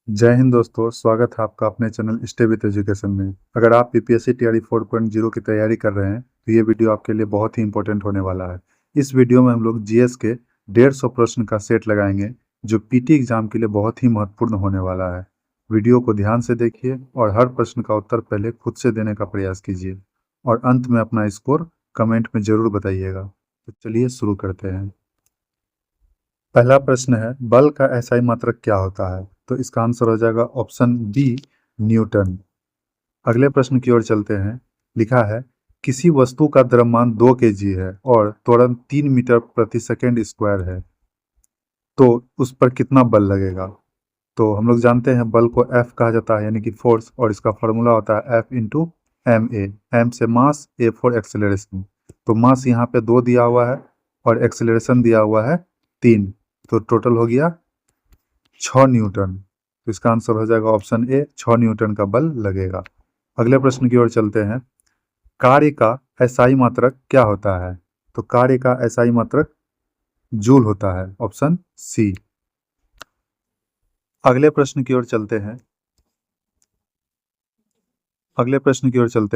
जय हिंद दोस्तों, स्वागत है आपका अपने चैनल स्टे विथ एजुकेशन में। अगर आप पीपीएससी टीआरई 4.0 की तैयारी कर रहे हैं तो ये वीडियो आपके लिए बहुत ही इंपॉर्टेंट होने वाला है। इस वीडियो में हम लोग जीएस के 150 प्रश्न का सेट लगाएंगे जो पीटी एग्जाम के लिए बहुत ही महत्वपूर्ण होने वाला है। वीडियो को ध्यान से देखिए और हर प्रश्न का उत्तर पहले खुद से देने का प्रयास कीजिए और अंत में अपना स्कोर कमेंट में जरूर बताइएगा। तो चलिए शुरू करते हैं। पहला प्रश्न है, बल का एसआई मात्रक क्या होता है? तो इसका आंसर हो जाएगा ऑप्शन बी, न्यूटन। अगले प्रश्न की ओर चलते हैं। लिखा है, किसी वस्तु का द्रव्यमान 2 केजी है और त्वरण 3 मीटर प्रति सेकेंड स्क्वायर है, तो उस पर कितना बल लगेगा? तो हम लोग जानते हैं बल को एफ कहा जाता है, यानी कि फोर्स, और इसका फॉर्मूला होता है F into M A. M से मास, ए फॉर एक्सेलरेशन। तो मास यहाँ पे 2 दिया हुआ है और एक्सेलरेशन दिया हुआ है 3, तो टोटल हो गया 6 न्यूटन। तो इसका आंसर हो जाएगा ऑप्शन ए, 6 न्यूटन का बल लगेगा। अगले प्रश्न की ओर चलते हैं। कार्य का एसआई मात्रक क्या होता है? तो कार्य का एसआई मात्रक जूल होता है, ऑप्शन सी। अगले प्रश्न की ओर चलते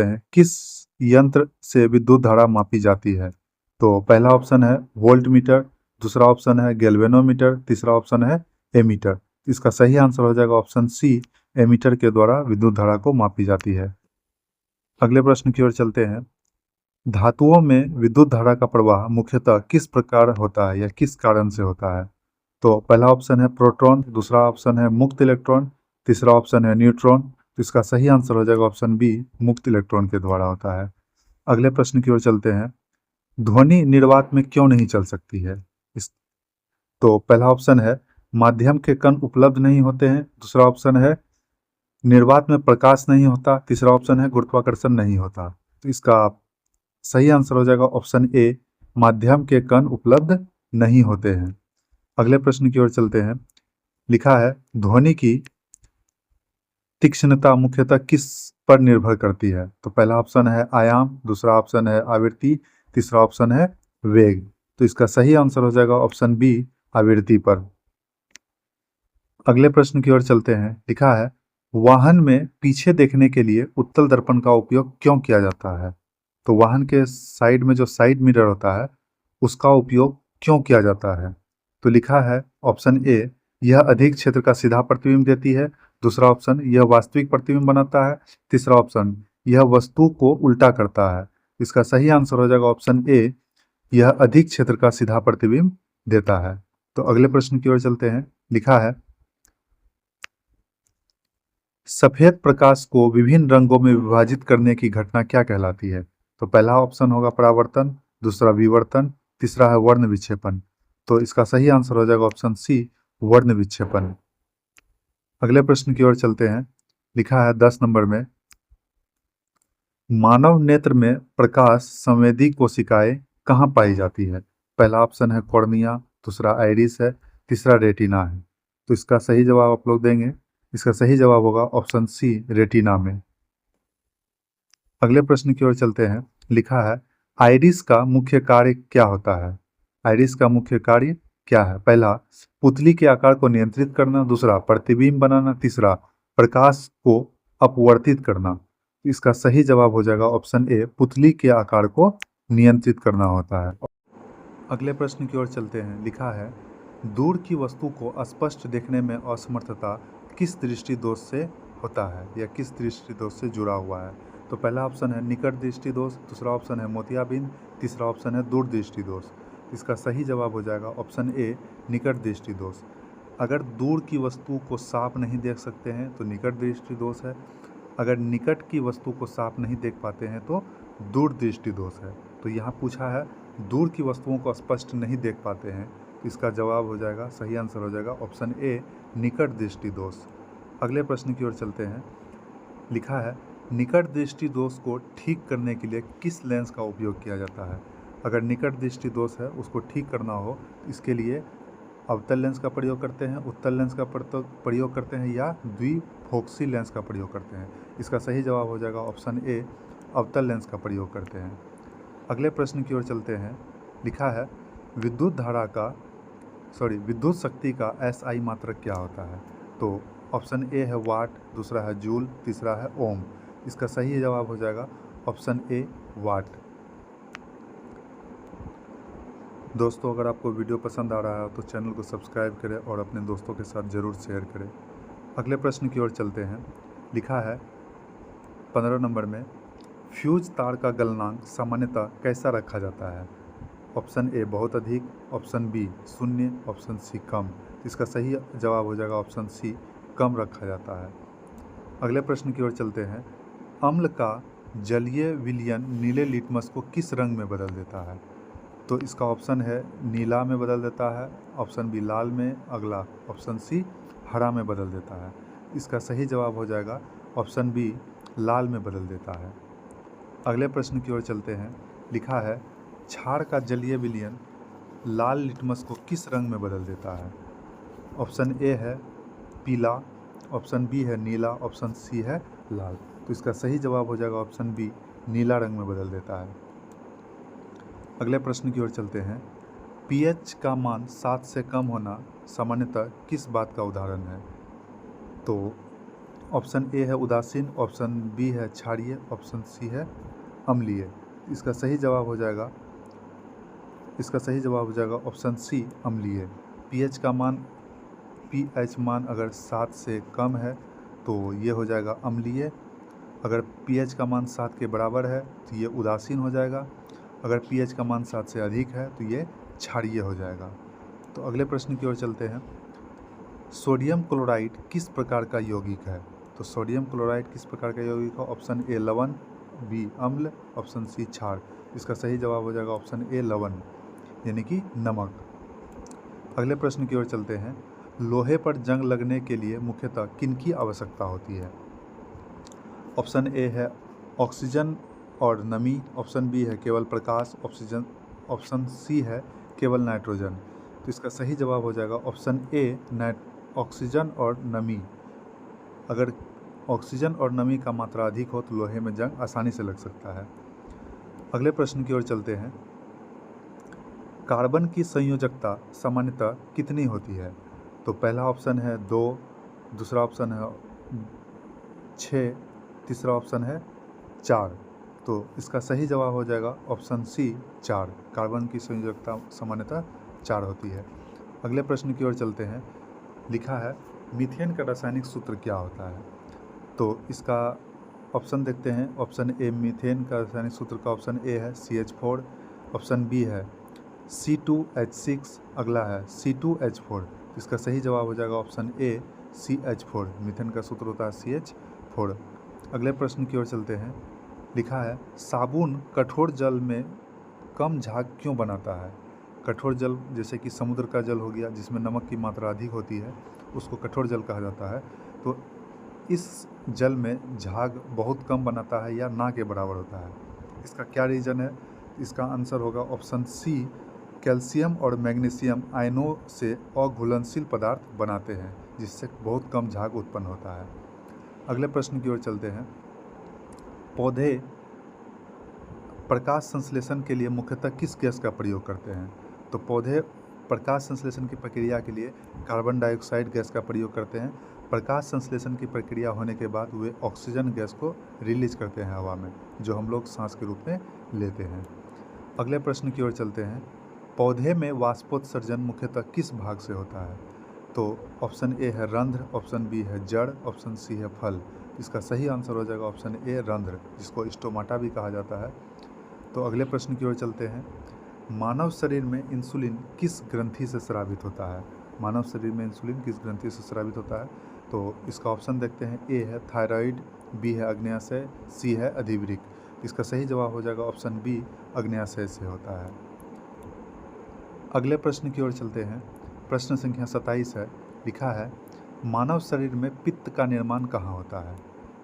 हैं। किस यंत्र से विद्युत धारा मापी जाती है? तो पहला ऑप्शन है वोल्ट मीटर, दूसरा ऑप्शन है गैल्वेनोमीटर, तीसरा ऑप्शन है एमीटर। इसका सही आंसर हो जाएगा ऑप्शन सी, एमीटर के द्वारा विद्युत धारा को मापी जाती है। अगले प्रश्न की ओर चलते हैं। धातुओं में विद्युत धारा का प्रवाह मुख्यतः किस प्रकार होता है या किस कारण से होता है? तो पहला ऑप्शन है प्रोटॉन, दूसरा ऑप्शन है मुक्त इलेक्ट्रॉन, तीसरा ऑप्शन है न्यूट्रॉन। तो इसका सही आंसर हो जाएगा ऑप्शन बी, मुक्त इलेक्ट्रॉन के द्वारा होता है। अगले प्रश्न की ओर चलते हैं। ध्वनि निर्वात में क्यों नहीं चल सकती है? इस तो पहला ऑप्शन है माध्यम के कण उपलब्ध नहीं होते हैं, दूसरा ऑप्शन है निर्वात में प्रकाश नहीं होता, तीसरा ऑप्शन है गुरुत्वाकर्षण नहीं होता। तो इसका सही आंसर हो जाएगा ऑप्शन ए, माध्यम के कण उपलब्ध नहीं होते हैं। अगले प्रश्न की ओर चलते हैं। लिखा है, ध्वनि की तीक्ष्णता मुख्यतः किस पर निर्भर करती है? तो पहला ऑप्शन है आयाम, दूसरा ऑप्शन है आवृत्ति, तीसरा ऑप्शन है वेग। तो इसका सही आंसर हो जाएगा ऑप्शन बी, आवृत्ति पर। अगले प्रश्न की ओर चलते हैं। लिखा है, वाहन में पीछे देखने के लिए उत्तल दर्पण का उपयोग क्यों किया जाता है? तो वाहन के साइड में जो साइड मिरर होता है उसका उपयोग क्यों किया जाता है? तो लिखा है ऑप्शन ए, यह अधिक क्षेत्र का सीधा प्रतिबिंब देती है, दूसरा ऑप्शन यह वास्तविक प्रतिबिंब बनाता है, तीसरा ऑप्शन यह वस्तु को उल्टा करता है। इसका सही आंसर हो जाएगा ऑप्शन ए, यह अधिक क्षेत्र का सीधा प्रतिबिंब देता है। तो अगले प्रश्न की ओर चलते हैं। लिखा है, सफेद प्रकाश को विभिन्न रंगों में विभाजित करने की घटना क्या कहलाती है? तो पहला ऑप्शन होगा परावर्तन, दूसरा विवर्तन, तीसरा है वर्ण विक्षेपण। तो इसका सही आंसर हो जाएगा ऑप्शन सी, वर्ण विक्षेपण। अगले प्रश्न की ओर चलते हैं। लिखा है 10 नंबर में, मानव नेत्र में प्रकाश संवेदी कोशिकाएं कहाँ पाई जाती है? पहला ऑप्शन है कॉर्निया, दूसरा आइरिस है, तीसरा रेटिना है। तो इसका सही जवाब आप लोग देंगे। इसका सही जवाब होगा ऑप्शन सी, रेटिना में। अगले प्रश्न की ओर चलते हैं। लिखा है, आइरिस का मुख्य कार्य क्या होता है? आइरिस का मुख्य कार्य क्या है? पहला पुतली के आकार को नियंत्रित करना, दूसरा प्रतिबिंब बनाना, तीसरा प्रकाश को अपवर्तित करना। इसका सही जवाब हो जाएगा ऑप्शन ए, पुतली के आकार को नियंत्रित करना होता है। अगले प्रश्न की ओर चलते हैं। लिखा है, दूर की वस्तु को स्पष्ट देखने में असमर्थता किस दृष्टि दोष से होता है या किस दृष्टि दोष से जुड़ा हुआ है? तो पहला ऑप्शन है निकट दृष्टि दोष, दूसरा ऑप्शन है मोतियाबिंद, तीसरा ऑप्शन है दूर दृष्टि दोष। इसका सही जवाब हो जाएगा ऑप्शन ए, निकट दृष्टि दोष। अगर दूर की वस्तु को साफ नहीं देख सकते हैं तो निकट दृष्टि दोष है, अगर निकट की वस्तु को साफ नहीं देख पाते हैं तो दूर दृष्टि दोष है। तो यहाँ पूछा है दूर की वस्तुओं को स्पष्ट नहीं देख पाते हैं, तो इसका जवाब हो जाएगा, सही आंसर हो जाएगा ऑप्शन ए, निकट दृष्टि दोष। अगले प्रश्न की ओर चलते हैं। लिखा है, निकट दृष्टि दोष को ठीक करने के लिए किस लेंस का उपयोग किया जाता है? अगर निकट दृष्टि दोष है उसको ठीक करना हो, इसके लिए अवतल लेंस का प्रयोग करते हैं, उत्तल लेंस का प्रयोग करते हैं, या द्विफोक्सी लेंस का प्रयोग करते हैं। इसका सही जवाब हो जाएगा ऑप्शन ए, अवतल लेंस का प्रयोग करते हैं। अगले प्रश्न की ओर चलते हैं। लिखा है, विद्युत शक्ति का एसआई मात्रक क्या होता है? तो ऑप्शन ए है वाट, दूसरा है जूल, तीसरा है ओम। इसका सही जवाब हो जाएगा ऑप्शन ए वाट। दोस्तों, अगर आपको वीडियो पसंद आ रहा है तो चैनल को सब्सक्राइब करें और अपने दोस्तों के साथ ज़रूर शेयर करें। अगले प्रश्न की ओर चलते हैं। लिखा है 15 नंबर में, फ्यूज तार का गलनांक सामान्यतः कैसा रखा जाता है? ऑप्शन ए बहुत अधिक, ऑप्शन बी शून्य, ऑप्शन सी कम। इसका सही जवाब हो जाएगा ऑप्शन सी कम रखा जाता है। अगले प्रश्न की ओर चलते हैं। अम्ल का जलीय विलयन नीले लिटमस को किस रंग में बदल देता है? तो इसका ऑप्शन है नीला में बदल देता है, ऑप्शन बी लाल में, अगला ऑप्शन सी हरा में बदल देता है। इसका सही जवाब हो जाएगा ऑप्शन बी लाल में बदल देता है। अगले प्रश्न की ओर चलते हैं। लिखा है क्षार का जलीय विलयन लाल लिटमस को किस रंग में बदल देता है? ऑप्शन ए है पीला, ऑप्शन बी है नीला, ऑप्शन सी है लाल। तो इसका सही जवाब हो जाएगा ऑप्शन बी नीला रंग में बदल देता है। अगले प्रश्न की ओर चलते हैं। पीएच का मान 7 से कम होना सामान्यतः किस बात का उदाहरण है? तो ऑप्शन ए है उदासीन, ऑप्शन बी है क्षारीय, ऑप्शन सी है अम्लीय। इसका सही जवाब हो जाएगा ऑप्शन सी अम्लीय। पीएच मान अगर 7 से कम है तो ये हो जाएगा अम्लीय। अगर पीएच का मान 7 के बराबर है तो ये उदासीन हो जाएगा। अगर पीएच का मान 7 से अधिक है तो ये क्षारीय हो जाएगा। तो अगले प्रश्न की ओर चलते हैं। सोडियम क्लोराइड किस प्रकार का यौगिक है? तो सोडियम क्लोराइड किस प्रकार का यौगिक है? ऑप्शन ए लवण, बी अम्ल, ऑप्शन सी क्षार। इसका सही जवाब हो जाएगा ऑप्शन ए लवण, यानी कि नमक। अगले प्रश्न की ओर चलते हैं। लोहे पर जंग लगने के लिए मुख्यतः किनकी आवश्यकता होती है? ऑप्शन ए है ऑक्सीजन और नमी, ऑप्शन बी है केवल प्रकाश, ऑप्शन सी है केवल नाइट्रोजन। तो इसका सही जवाब हो जाएगा ऑप्शन ए ऑक्सीजन और नमी। अगर ऑक्सीजन और नमी का मात्रा अधिक हो तो लोहे में जंग आसानी से लग सकता है। अगले प्रश्न की ओर चलते हैं। कार्बन की संयोजकता सामान्यतः कितनी होती है? तो पहला ऑप्शन है 2, दूसरा ऑप्शन है 6, तीसरा ऑप्शन है 4। तो इसका सही जवाब हो जाएगा ऑप्शन सी 4। कार्बन की संयोजकता सामान्यतः 4 होती है। अगले प्रश्न की ओर चलते हैं। लिखा है मीथेन का रासायनिक सूत्र क्या होता है? तो इसका ऑप्शन देखते हैं। ऑप्शन ए मीथेन का रासायनिक सूत्र का ऑप्शन ए है CH4, ऑप्शन बी है C2H6, अगला है C2H4। इसका सही जवाब हो जाएगा ऑप्शन ए CH4। मीथेन का सूत्र होता है CH4। अगले प्रश्न की ओर चलते हैं। लिखा है साबुन कठोर जल में कम झाग क्यों बनाता है? कठोर जल जैसे कि समुद्र का जल हो गया, जिसमें नमक की मात्रा अधिक होती है, उसको कठोर जल कहा जाता है। तो इस जल में झाग बहुत कम बनाता है या ना के बराबर होता है। इसका क्या रीज़न है? इसका आंसर होगा ऑप्शन सी कैल्शियम और मैग्नीशियम आयनों से अघुलनशील पदार्थ बनाते हैं, जिससे बहुत कम झाग उत्पन्न होता है। अगले प्रश्न की ओर चलते हैं। पौधे प्रकाश संश्लेषण के लिए मुख्यतः किस गैस का प्रयोग करते हैं? तो पौधे प्रकाश संश्लेषण की प्रक्रिया के लिए कार्बन डाइऑक्साइड गैस का प्रयोग करते हैं। प्रकाश संश्लेषण की प्रक्रिया होने के बाद वे ऑक्सीजन गैस को रिलीज करते हैं हवा में, जो हम लोग सांस के रूप में लेते हैं। अगले प्रश्न की ओर चलते हैं। पौधे में वाष्पोत्सर्जन मुख्यतः किस भाग से होता है? तो ऑप्शन ए है रंध्र, ऑप्शन बी है जड़, ऑप्शन सी है फल। इसका सही आंसर हो जाएगा ऑप्शन ए रंध्र, जिसको स्टोमाटा भी कहा जाता है। तो अगले प्रश्न की ओर चलते हैं। मानव शरीर में इंसुलिन किस ग्रंथि से स्रावित होता है? मानव शरीर में इंसुलिन किस ग्रंथि से स्रावित होता है? तो इसका ऑप्शन देखते हैं। ए है थायराइड, बी है अग्न्याशय, सी है अधिवृक्क। इसका सही जवाब हो जाएगा ऑप्शन बी अग्न्याशय से होता है। अगले प्रश्न की ओर चलते हैं। प्रश्न संख्या 27 है। लिखा है मानव शरीर में पित्त का निर्माण कहाँ होता है?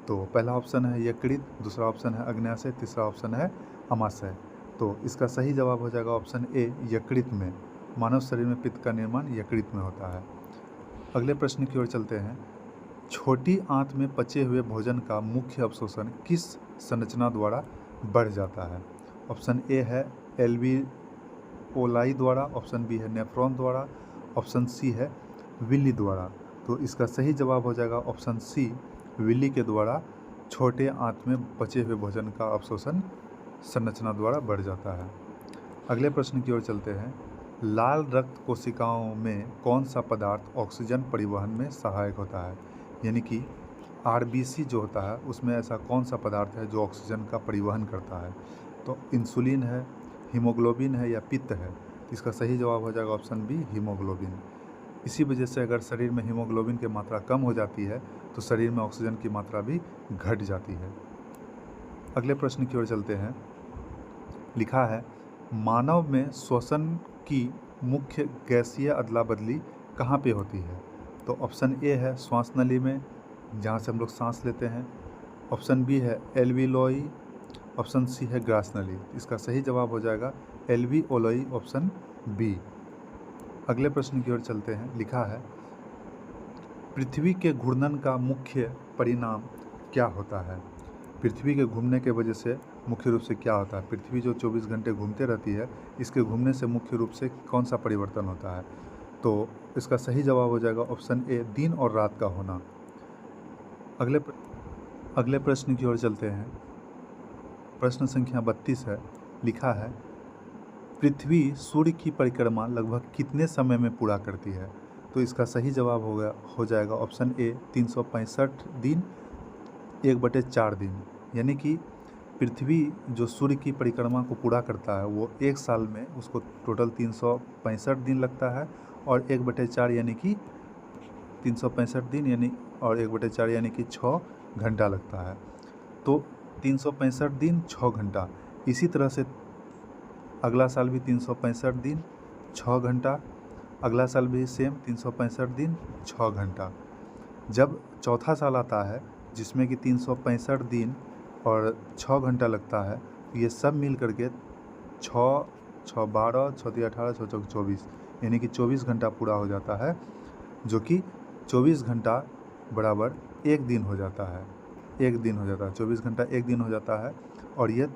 तो पहला ऑप्शन है यकृत, दूसरा ऑप्शन है अग्न्याशय, तीसरा ऑप्शन है अमाशय। तो इसका सही जवाब हो जाएगा ऑप्शन ए यकृत में। मानव शरीर में पित्त का निर्माण यकृत में होता है। अगले प्रश्न की ओर चलते हैं। छोटी आंत में पचे हुए भोजन का मुख्य अवशोषण किस संरचना द्वारा बढ़ जाता है? ऑप्शन ए है एल्विओलाई द्वारा, ऑप्शन बी है नेफ्रॉन द्वारा, ऑप्शन सी है विली द्वारा। तो इसका सही जवाब हो जाएगा ऑप्शन सी, विली के द्वारा छोटे आंत में बचे हुए भोजन का अवशोषण संरचना द्वारा बढ़ जाता है। अगले प्रश्न की ओर चलते हैं। लाल रक्त कोशिकाओं में कौन सा पदार्थ ऑक्सीजन परिवहन में सहायक होता है? यानी कि आरबीसी जो होता है उसमें ऐसा कौन सा पदार्थ है जो ऑक्सीजन का परिवहन करता है? तो इंसुलिन है, हीमोग्लोबिन है या पित्त है? इसका सही जवाब हो जाएगा ऑप्शन बी, हीमोग्लोबिन। इसी वजह से अगर शरीर में हीमोग्लोबिन की मात्रा कम हो जाती है तो शरीर में ऑक्सीजन की मात्रा भी घट जाती है। अगले प्रश्न की ओर चलते हैं। लिखा है, मानव में श्वसन की मुख्य गैसीय अदला बदली कहाँ पे होती है? तो ऑप्शन ए है श्वास नली में, जहाँ से हम लोग सांस लेते हैं। ऑप्शन बी है एल्वियोलाई। ऑप्शन सी है ग्रास नली। इसका सही जवाब हो जाएगा एल्वियोलाई, ऑप्शन बी। अगले प्रश्न की ओर चलते हैं। लिखा है, पृथ्वी के घूर्णन का मुख्य परिणाम क्या होता है? पृथ्वी के घूमने के वजह से मुख्य रूप से क्या होता है? पृथ्वी जो 24 घंटे घूमते रहती है, इसके घूमने से मुख्य रूप से कौन सा परिवर्तन होता है? तो इसका सही जवाब हो जाएगा ऑप्शन ए, दिन और रात का होना। अगले प्रश्न की ओर चलते हैं। प्रश्न संख्या 32 है। लिखा है, पृथ्वी सूर्य की परिक्रमा लगभग कितने समय में पूरा करती है? तो इसका सही जवाब हो जाएगा ऑप्शन ए, 365 दिन 1/4 दिन। यानी कि पृथ्वी जो सूर्य की परिक्रमा को पूरा करता है वो एक साल में उसको टोटल 365 दिन लगता है, और 1/4 यानी कि 365 दिन यानी और 1/4 यानी कि 6 घंटा लगता है। तो 365 दिन 6 घंटा। इसी तरह से अगला साल भी 365 दिन 6 घंटा, अगला साल भी सेम 365 दिन 6 घंटा। जब चौथा साल आता है जिसमें कि 365 दिन और 6 घंटा लगता है, तो ये सब मिल करके 6, 6 12, 6 3 18, 6 4 24 यानी कि 24 घंटा पूरा हो जाता है, जो कि 24 घंटा बराबर एक दिन हो जाता है। एक दिन हो जाता है, 24 घंटा एक दिन हो जाता है। और ये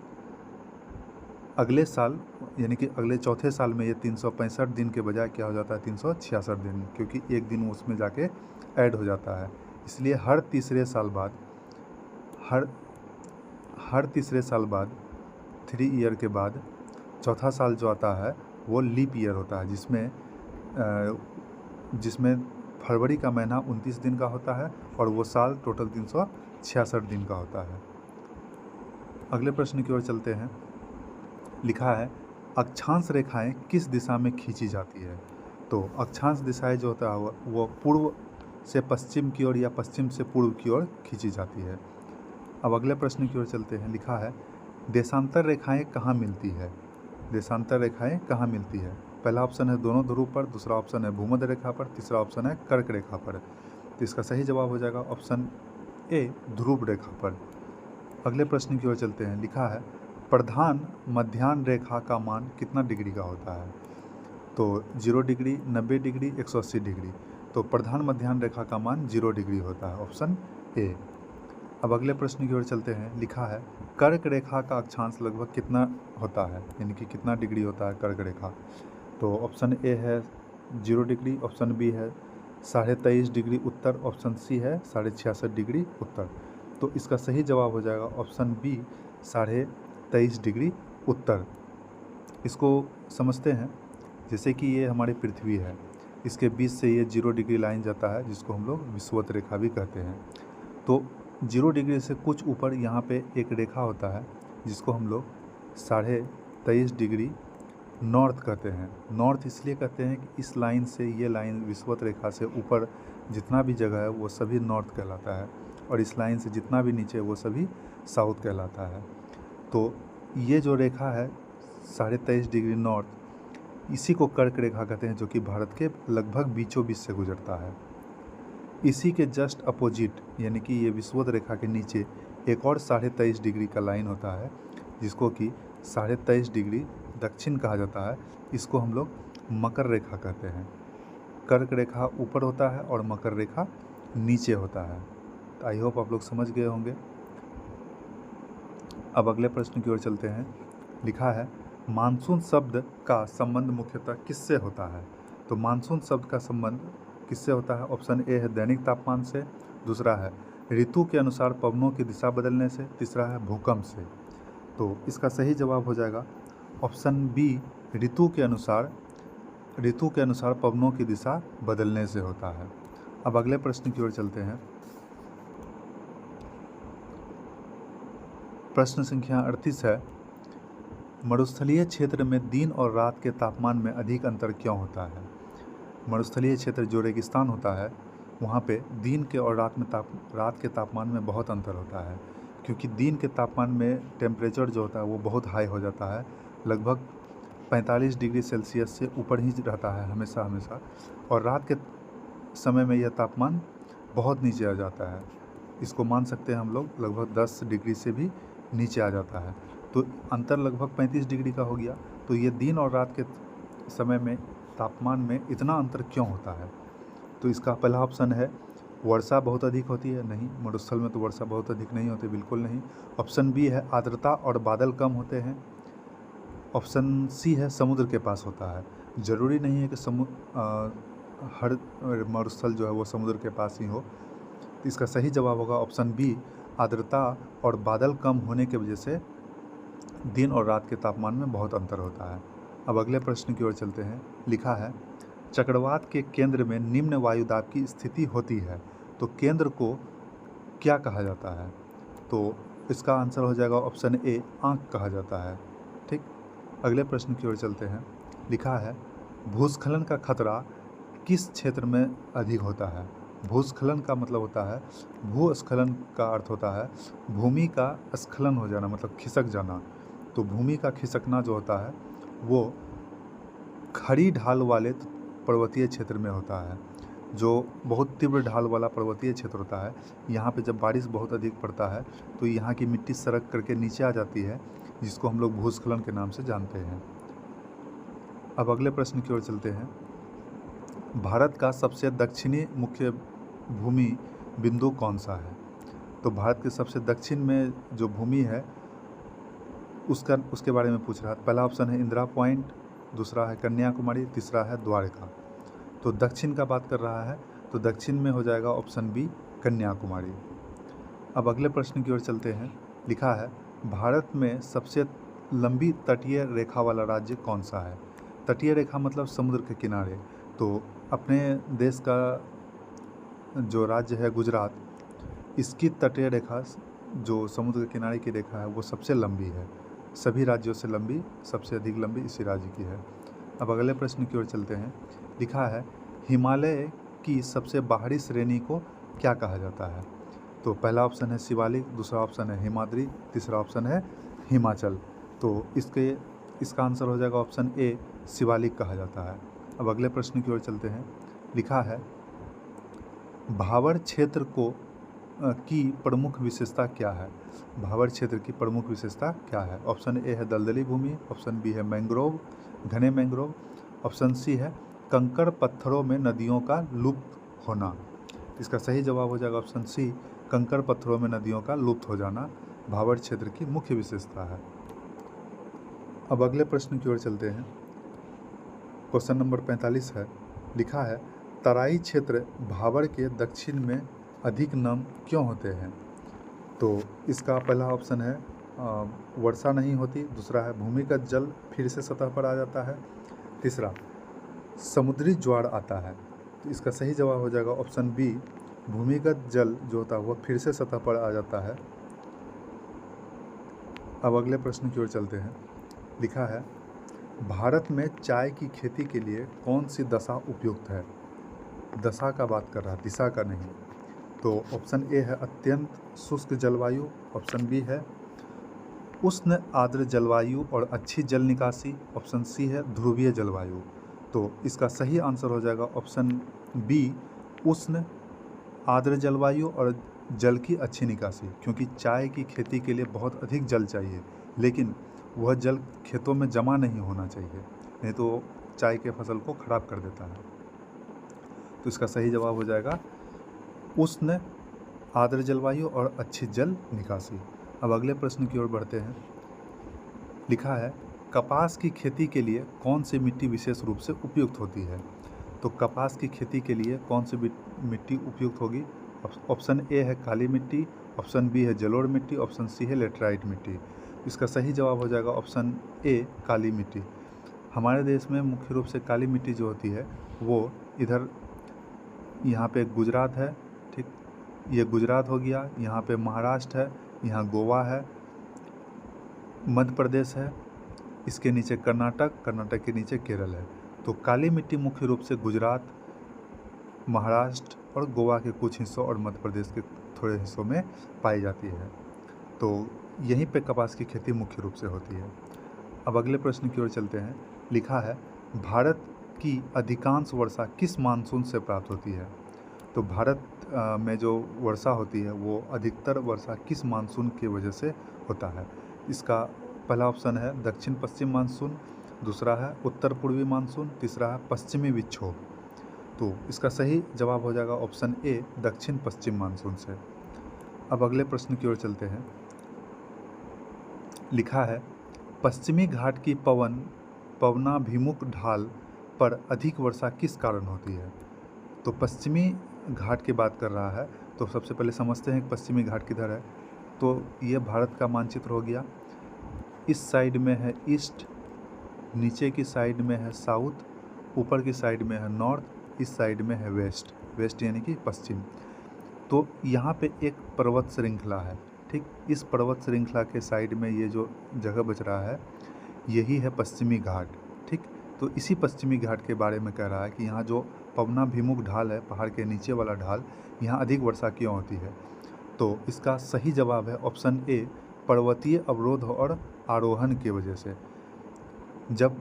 अगले साल यानी कि अगले चौथे साल में ये 365 दिन के बजाय क्या हो जाता है, 366 दिन, क्योंकि एक दिन उसमें जाके ऐड हो जाता है। इसलिए हर तीसरे साल बाद 3 ईयर के बाद चौथा साल जो आता है वो लीप ईयर होता है, जिसमें फरवरी का महीना 29 दिन का होता है और वो साल टोटल 366 दिन का होता है। अगले प्रश्न की ओर चलते हैं। लिखा है, अक्षांश रेखाएं किस दिशा में खींची जाती है? तो अक्षांश दिशाएं जो होता है वो पूर्व से पश्चिम की ओर या पश्चिम से पूर्व की ओर खींची जाती है। अब अगले प्रश्न की ओर चलते हैं। लिखा है, देशांतर रेखाएं कहाँ मिलती है? देशांतर रेखाएं कहाँ मिलती है? पहला ऑप्शन है दोनों ध्रुव पर, दूसरा ऑप्शन है भूमध्य रेखा पर, तीसरा ऑप्शन है कर्क रेखा पर। तो इसका सही जवाब हो जाएगा ऑप्शन ए, ध्रुव रेखा पर। अगले प्रश्न की ओर चलते हैं। लिखा है, प्रधान मध्याह्न रेखा का मान कितना डिग्री का होता है? तो 0 डिग्री, 90 डिग्री, 180 डिग्री। तो प्रधान मध्याह्न रेखा का मान 0 डिग्री होता है, ऑप्शन ए। अब अगले प्रश्न की ओर चलते हैं। लिखा है, कर्क रेखा का अक्षांश लगभग कितना होता है, यानी कि कितना डिग्री होता है कर्क रेखा? तो ऑप्शन ए है 0 डिग्री, ऑप्शन बी है 23.5 डिग्री उत्तर, ऑप्शन सी है 66.5 डिग्री उत्तर। तो इसका सही जवाब हो जाएगा ऑप्शन बी, 23.5 डिग्री उत्तर। इसको समझते हैं। जैसे कि ये हमारी पृथ्वी है, इसके बीच से ये 0 डिग्री लाइन जाता है, जिसको हम लोग विषुवत रेखा भी कहते हैं। तो 0 डिग्री से कुछ ऊपर यहाँ पे एक रेखा होता है, जिसको हम लोग 23.5 डिग्री नॉर्थ कहते हैं। नॉर्थ इसलिए कहते हैं कि इस लाइन से, ये लाइन विषुवत रेखा से ऊपर जितना भी जगह है वो सभी नॉर्थ कहलाता है, और इस लाइन से जितना भी नीचे वो सभी साउथ कहलाता है। तो ये जो रेखा है 23.5 डिग्री नॉर्थ, इसी को कर्क रेखा कहते हैं, जो कि भारत के लगभग बीचों बीच से गुजरता है। इसी के जस्ट अपोजिट यानी कि ये विषुवत रेखा के नीचे एक और 23.5 डिग्री का लाइन होता है, जिसको कि 23.5 डिग्री दक्षिण कहा जाता है। इसको हम लोग मकर रेखा कहते हैं। कर्क रेखा ऊपर होता है और मकर रेखा नीचे होता है। तो आई होप आप लोग समझ गए होंगे। अब अगले प्रश्न की ओर चलते हैं। लिखा है, मानसून शब्द का संबंध मुख्यतः किससे होता है? तो मानसून शब्द का संबंध किससे होता है? ऑप्शन ए है दैनिक तापमान से, दूसरा है ऋतु के अनुसार पवनों की दिशा बदलने से, तीसरा है भूकंप से। तो इसका सही जवाब हो जाएगा ऑप्शन बी, ऋतु के अनुसार पवनों की दिशा बदलने से होता है। अब अगले प्रश्न की ओर चलते हैं। प्रश्न संख्या 38 है, मरुस्थलीय क्षेत्र में दिन और रात के तापमान में अधिक अंतर क्यों होता है? मरुस्थलीय क्षेत्र जो रेगिस्तान होता है वहाँ पे दिन के और रात के तापमान में बहुत अंतर होता है, क्योंकि दिन के तापमान में टेम्परेचर जो होता है वो बहुत हाई हो जाता है, लगभग 45 डिग्री सेल्सियस से ऊपर ही रहता है हमेशा, और रात के समय में यह तापमान बहुत नीचे आ जाता है। इसको मान सकते हैं हम लोग, लगभग 10 डिग्री से भी नीचे आ जाता है। तो अंतर लगभग 35 डिग्री का हो गया। तो ये दिन और रात के समय में तापमान में इतना अंतर क्यों होता है? तो इसका पहला ऑप्शन है वर्षा बहुत अधिक होती है। नहीं, मरुस्थल में तो वर्षा बहुत अधिक नहीं होती, बिल्कुल नहीं। ऑप्शन बी है आर्द्रता और बादल कम होते हैं। ऑप्शन सी है समुद्र के पास होता है। ज़रूरी नहीं है कि हर मरुस्थल जो है वो समुद्र के पास ही हो। तो इसका सही जवाब होगा ऑप्शन बी, आर्द्रता और बादल कम होने की वजह से दिन और रात के तापमान में बहुत अंतर होता है। अब अगले प्रश्न की ओर चलते हैं। लिखा है, चक्रवात के केंद्र में निम्न वायुदाब की स्थिति होती है, तो केंद्र को क्या कहा जाता है? तो इसका आंसर हो जाएगा ऑप्शन ए, आंख कहा जाता है। ठीक, अगले प्रश्न की ओर चलते हैं। लिखा है, भूस्खलन का खतरा किस क्षेत्र में अधिक होता है? भूस्खलन का मतलब होता है, भूस्खलन का अर्थ होता है भूमि का स्खलन हो जाना, मतलब खिसक जाना। तो भूमि का खिसकना जो होता है वो खड़ी ढाल वाले पर्वतीय क्षेत्र में होता है, जो बहुत तीव्र ढाल वाला पर्वतीय क्षेत्र होता है। यहाँ पे जब बारिश बहुत अधिक पड़ता है तो यहाँ की मिट्टी सरक करके नीचे आ जाती है, जिसको हम लोग भूस्खलन के नाम से जानते हैं। अब अगले प्रश्न की ओर चलते हैं। भारत का सबसे दक्षिणी मुख्य भूमि बिंदु कौन सा है? तो भारत के सबसे दक्षिण में जो भूमि है उसके बारे में पूछ रहा है। पहला ऑप्शन है इंदिरा पॉइंट, दूसरा है कन्याकुमारी, तीसरा है द्वारका। तो दक्षिण का बात कर रहा है, तो दक्षिण में हो जाएगा ऑप्शन बी, कन्याकुमारी। अब अगले प्रश्न की ओर चलते हैं। लिखा है, भारत में सबसे लंबी तटीय रेखा वाला राज्य कौन सा है? तटीय रेखा मतलब समुद्र के किनारे। तो अपने देश का जो राज्य है गुजरात, इसकी तटीय रेखा जो समुद्र के किनारे की रेखा है वो सबसे लंबी है। सभी राज्यों से लंबी, सबसे अधिक लंबी इसी राज्य की है। अब अगले प्रश्न की ओर चलते हैं। लिखा है, हिमालय की सबसे बाहरी श्रेणी को क्या कहा जाता है? तो पहला ऑप्शन है शिवालिक, दूसरा ऑप्शन है हिमाद्री, तीसरा ऑप्शन है हिमाचल। तो इसका आंसर हो जाएगा ऑप्शन ए, शिवालिक कहा जाता है। अब अगले प्रश्न की ओर चलते हैं। लिखा है, भावर क्षेत्र की प्रमुख विशेषता क्या है? भावर क्षेत्र की प्रमुख विशेषता क्या है? ऑप्शन ए है दलदली भूमि, ऑप्शन बी है मैंग्रोव, घने मैंग्रोव, ऑप्शन सी है कंकड़ पत्थरों में नदियों का लुप्त होना। इसका सही जवाब हो जाएगा ऑप्शन सी, कंकड़ पत्थरों में नदियों का लुप्त हो जाना भावर क्षेत्र की मुख्य विशेषता है। अब अगले प्रश्न की ओर चलते हैं। क्वेश्चन नंबर 45 है। लिखा है, तराई क्षेत्र भावर के दक्षिण में अधिक नम क्यों होते हैं? तो इसका पहला ऑप्शन है वर्षा नहीं होती, दूसरा है भूमिगत जल फिर से सतह पर आ जाता है, तीसरा समुद्री ज्वार आता है। तो इसका सही जवाब हो जाएगा ऑप्शन बी, भूमिगत जल जो होता है वह फिर से सतह पर आ जाता है। अब अगले प्रश्न की ओर चलते हैं। लिखा है, भारत में चाय की खेती के लिए कौन सी दशा उपयुक्त है? दशा का बात कर रहा है, दिशा का नहीं। तो ऑप्शन ए है अत्यंत शुष्क जलवायु, ऑप्शन बी है उष्ण आर्द्र जलवायु और अच्छी जल निकासी, ऑप्शन सी है ध्रुवीय जलवायु। तो इसका सही आंसर हो जाएगा ऑप्शन बी, उष्ण आर्द्र जलवायु और जल की अच्छी निकासी, क्योंकि चाय की खेती के लिए बहुत अधिक जल चाहिए, लेकिन वह जल खेतों में जमा नहीं होना चाहिए, नहीं तो चाय के फसल को खराब कर देता है। तो इसका सही जवाब हो जाएगा उष्ण आर्द्र जलवायु और अच्छी जल निकासी। अब अगले प्रश्न की ओर बढ़ते हैं। लिखा है, कपास की खेती के लिए कौन सी मिट्टी विशेष रूप से उपयुक्त होती है? तो कपास की खेती के लिए कौन सी मिट्टी उपयुक्त होगी? ऑप्शन ए है काली मिट्टी, ऑप्शन बी है जलोढ़ मिट्टी, ऑप्शन सी है लेटराइट मिट्टी। इसका सही जवाब हो जाएगा ऑप्शन ए काली मिट्टी। हमारे देश में मुख्य रूप से काली मिट्टी जो होती है वो इधर यहाँ पे गुजरात है, ठीक, ये गुजरात हो गया, यहाँ पे महाराष्ट्र है, यहाँ गोवा है, मध्य प्रदेश है, इसके नीचे कर्नाटक, कर्नाटक के नीचे केरल है। तो काली मिट्टी मुख्य रूप से गुजरात, महाराष्ट्र और गोवा के कुछ हिस्सों और मध्य प्रदेश के थोड़े हिस्सों में पाई जाती है। तो यहीं पे कपास की खेती मुख्य रूप से होती है। अब अगले प्रश्न की ओर चलते हैं। लिखा है भारत की अधिकांश वर्षा किस मानसून से प्राप्त होती है? तो भारत में जो वर्षा होती है वो अधिकतर वर्षा किस मानसून की वजह से होता है? इसका पहला ऑप्शन है दक्षिण पश्चिम मानसून, दूसरा है उत्तर पूर्वी मानसून, तीसरा है पश्चिमी विक्षोभ। तो इसका सही जवाब हो जाएगा ऑप्शन ए दक्षिण पश्चिम मानसून से। अब अगले प्रश्न की ओर चलते हैं। लिखा है पश्चिमी घाट की पवनाभिमुख ढाल पर अधिक वर्षा किस कारण होती है? तो पश्चिमी घाट की बात कर रहा है, तो सबसे पहले समझते हैं कि पश्चिमी घाट किधर है। तो ये भारत का मानचित्र हो गया। इस साइड में है ईस्ट, नीचे की साइड में है साउथ, ऊपर की साइड में है नॉर्थ, इस साइड में है वेस्ट, वेस्ट यानी कि पश्चिम। तो यहाँ पे एक पर्वत श्रृंखला है, ठीक, इस पर्वत श्रृंखला के साइड में ये जो जगह बच रहा है यही है पश्चिमी घाट, ठीक। तो इसी पश्चिमी घाट के बारे में कह रहा है कि यहाँ जो पवनाभिमुख ढाल है, पहाड़ के नीचे वाला ढाल, यहाँ अधिक वर्षा क्यों होती है? तो इसका सही जवाब है ऑप्शन ए पर्वतीय अवरोध और आरोहण की वजह से। जब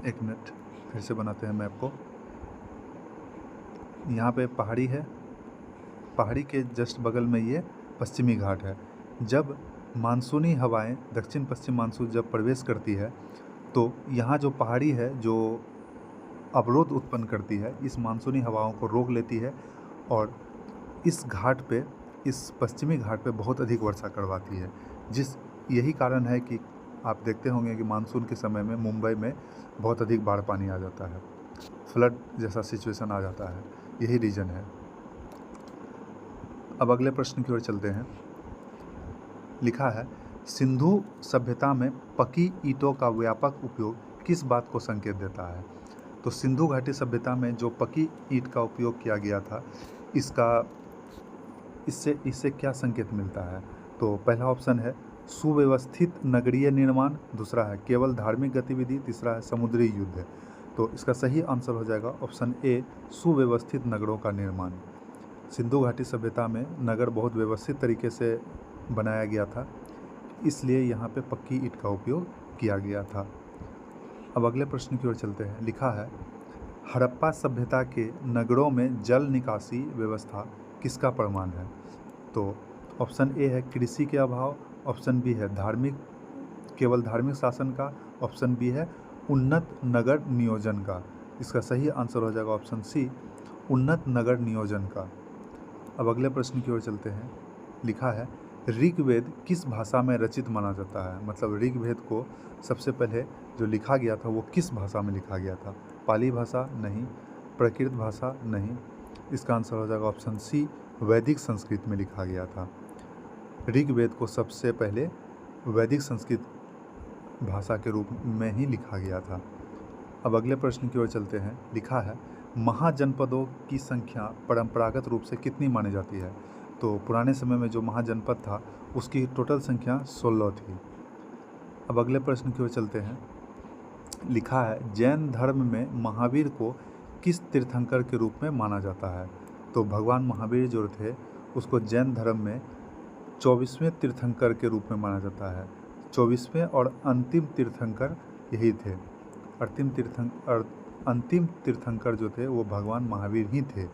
एक मिनट फिर से बनाते हैं मैप को। यहाँ पे पहाड़ी है, पहाड़ी के जस्ट बगल में ये पश्चिमी घाट है। जब मानसूनी हवाएं दक्षिण पश्चिम मानसून जब प्रवेश करती है तो यहाँ जो पहाड़ी है जो अवरोध उत्पन्न करती है, इस मानसूनी हवाओं को रोक लेती है और इस घाट पे, इस पश्चिमी घाट पे बहुत अधिक वर्षा करवाती है। यही कारण है कि आप देखते होंगे कि मानसून के समय में मुंबई में बहुत अधिक बाढ़ पानी आ जाता है, फ्लड जैसा सिचुएशन आ जाता है, यही रीज़न है। अब अगले प्रश्न की ओर चलते हैं। लिखा है सिंधु सभ्यता में पकी ईंटों का व्यापक उपयोग किस बात को संकेत देता है? तो सिंधु घाटी सभ्यता में जो पकी ईंट का उपयोग किया गया था, इससे क्या संकेत मिलता है? तो पहला ऑप्शन है सुव्यवस्थित नगरीय निर्माण, दूसरा है केवल धार्मिक गतिविधि, तीसरा है समुद्री युद्ध। तो इसका सही आंसर हो जाएगा ऑप्शन ए सुव्यवस्थित नगरों का निर्माण। सिंधु घाटी सभ्यता में नगर बहुत व्यवस्थित तरीके से बनाया गया था, इसलिए यहाँ पे पक्की ईंट का उपयोग किया गया था। अब अगले प्रश्न की ओर चलते हैं। लिखा है हड़प्पा सभ्यता के नगरों में जल निकासी व्यवस्था किसका प्रमाण है? तो ऑप्शन ए है कृषि के अभाव, ऑप्शन बी है केवल धार्मिक शासन का, ऑप्शन बी है उन्नत नगर नियोजन का। इसका सही आंसर हो जाएगा ऑप्शन सी उन्नत नगर नियोजन का। अब अगले प्रश्न की ओर चलते हैं। लिखा है ऋग्वेद किस भाषा में रचित माना जाता है? मतलब ऋग्वेद को सबसे पहले जो लिखा गया था वो किस भाषा में लिखा गया था? पाली भाषा नहीं, प्राकृत भाषा नहीं, इसका आंसर हो जाएगा ऑप्शन सी वैदिक संस्कृत में लिखा गया था। ऋग्वेद को सबसे पहले वैदिक संस्कृत भाषा के रूप में ही लिखा गया था। अब अगले प्रश्न की ओर चलते हैं। लिखा है महाजनपदों की संख्या परंपरागत रूप से कितनी मानी जाती है? तो पुराने समय में जो महाजनपद था उसकी टोटल संख्या 16 थी। अब अगले प्रश्न की ओर चलते हैं। लिखा है जैन धर्म में महावीर को किस तीर्थंकर के रूप में माना जाता है? तो भगवान महावीर जो थे उसको जैन धर्म में 24वें तीर्थंकर के रूप में माना जाता है। 24वें और अंतिम तीर्थंकर यही थे। अंतिम तीर्थंकर जो थे वो भगवान महावीर ही थे।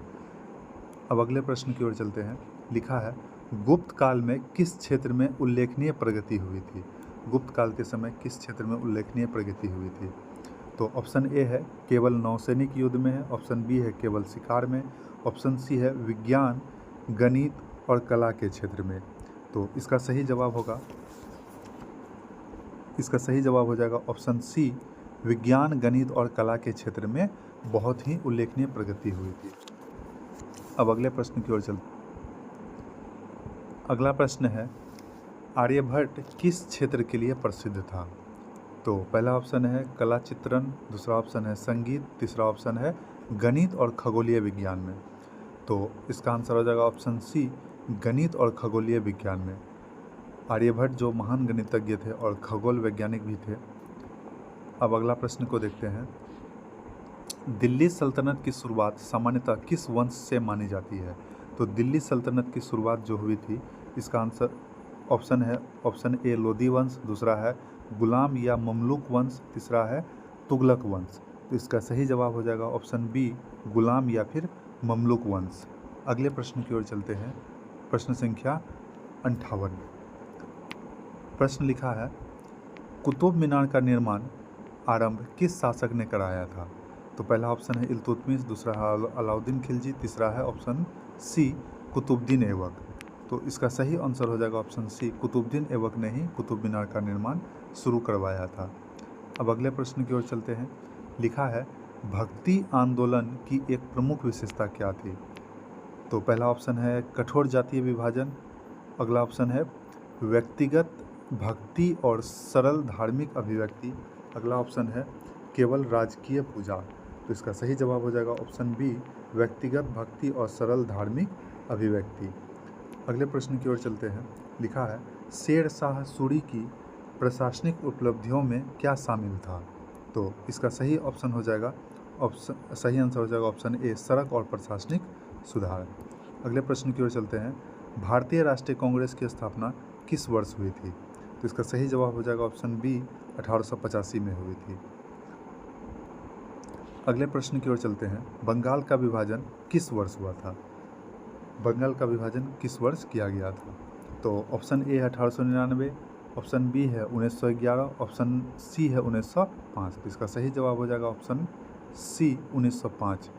अब अगले प्रश्न की ओर चलते हैं। लिखा है गुप्त काल में किस क्षेत्र में उल्लेखनीय प्रगति हुई थी? गुप्त काल के समय किस क्षेत्र में उल्लेखनीय प्रगति हुई थी? तो ऑप्शन ए है केवल नौसैनिक युद्ध में है, ऑप्शन बी है केवल शिकार में, ऑप्शन सी है विज्ञान, गणित और कला के क्षेत्र में। तो इसका सही जवाब हो जाएगा ऑप्शन सी विज्ञान, गणित और कला के क्षेत्र में बहुत ही उल्लेखनीय प्रगति हुई थी। अब अगले प्रश्न की ओर चलते। अगला प्रश्न है, आर्यभट्ट किस क्षेत्र के लिए प्रसिद्ध था? तो पहला ऑप्शन है कला चित्रण, दूसरा ऑप्शन है संगीत, तीसरा ऑप्शन है गणित और खगोलीय विज्ञान में। तो इसका आंसर हो जाएगा ऑप्शन सी, गणित और खगोलीय विज्ञान में। आर्यभट्ट जो महान गणितज्ञ थे और खगोल वैज्ञानिक भी थे। अब अगला प्रश्न को देखते हैं। दिल्ली सल्तनत की शुरुआत सामान्यतः किस वंश से मानी जाती है? तो दिल्ली सल्तनत की शुरुआत जो हुई थी, इसका आंसर ऑप्शन है ऑप्शन ए लोदी वंश, दूसरा है गुलाम या ममलूक वंश, तीसरा है तुगलक वंश। तो इसका सही जवाब हो जाएगा ऑप्शन बी, गुलाम या फिर ममलूक वंश। अगले प्रश्न की ओर चलते हैं। प्रश्न संख्या 58। प्रश्न लिखा है, कुतुब मीनार का निर्माण आरंभ किस शासक ने कराया था? तो पहला ऑप्शन है इल्तुतमिश, दूसरा है अलाउद्दीन खिलजी, तीसरा है ऑप्शन सी कुतुबुद्दीन ऐबक। तो इसका सही आंसर हो जाएगा ऑप्शन सी, कुतुबुद्दीन ऐबक ने ही कुतुब मीनार का निर्माण शुरू करवाया था। अब अगले प्रश्न की ओर चलते हैं। लिखा है, भक्ति आंदोलन की एक प्रमुख विशेषता क्या थी? तो पहला ऑप्शन है कठोर जातीय विभाजन, अगला ऑप्शन है व्यक्तिगत भक्ति और सरल धार्मिक अभिव्यक्ति, अगला ऑप्शन है केवल राजकीय पूजा। तो इसका सही जवाब हो जाएगा ऑप्शन बी, व्यक्तिगत भक्ति और सरल धार्मिक अभिव्यक्ति। अगले प्रश्न की ओर चलते हैं। लिखा है, शेर शाह सूरी की प्रशासनिक उपलब्धियों में क्या शामिल था? तो इसका सही ऑप्शन हो जाएगा सही आंसर हो जाएगा ऑप्शन ए, सड़क और प्रशासनिक सुधार। अगले प्रश्न की ओर चलते हैं। भारतीय राष्ट्रीय कांग्रेस की स्थापना किस वर्ष हुई थी? तो इसका सही जवाब हो जाएगा ऑप्शन बी, 1885 में हुई थी। अगले प्रश्न की ओर चलते हैं। बंगाल का विभाजन किस वर्ष हुआ था? बंगाल का विभाजन किस वर्ष किया गया था? तो ऑप्शन ए है 1899, ऑप्शन बी है 1911, ऑप्शन सी है 1905। तो इसका सही जवाब हो जाएगा ऑप्शन सी, 1905।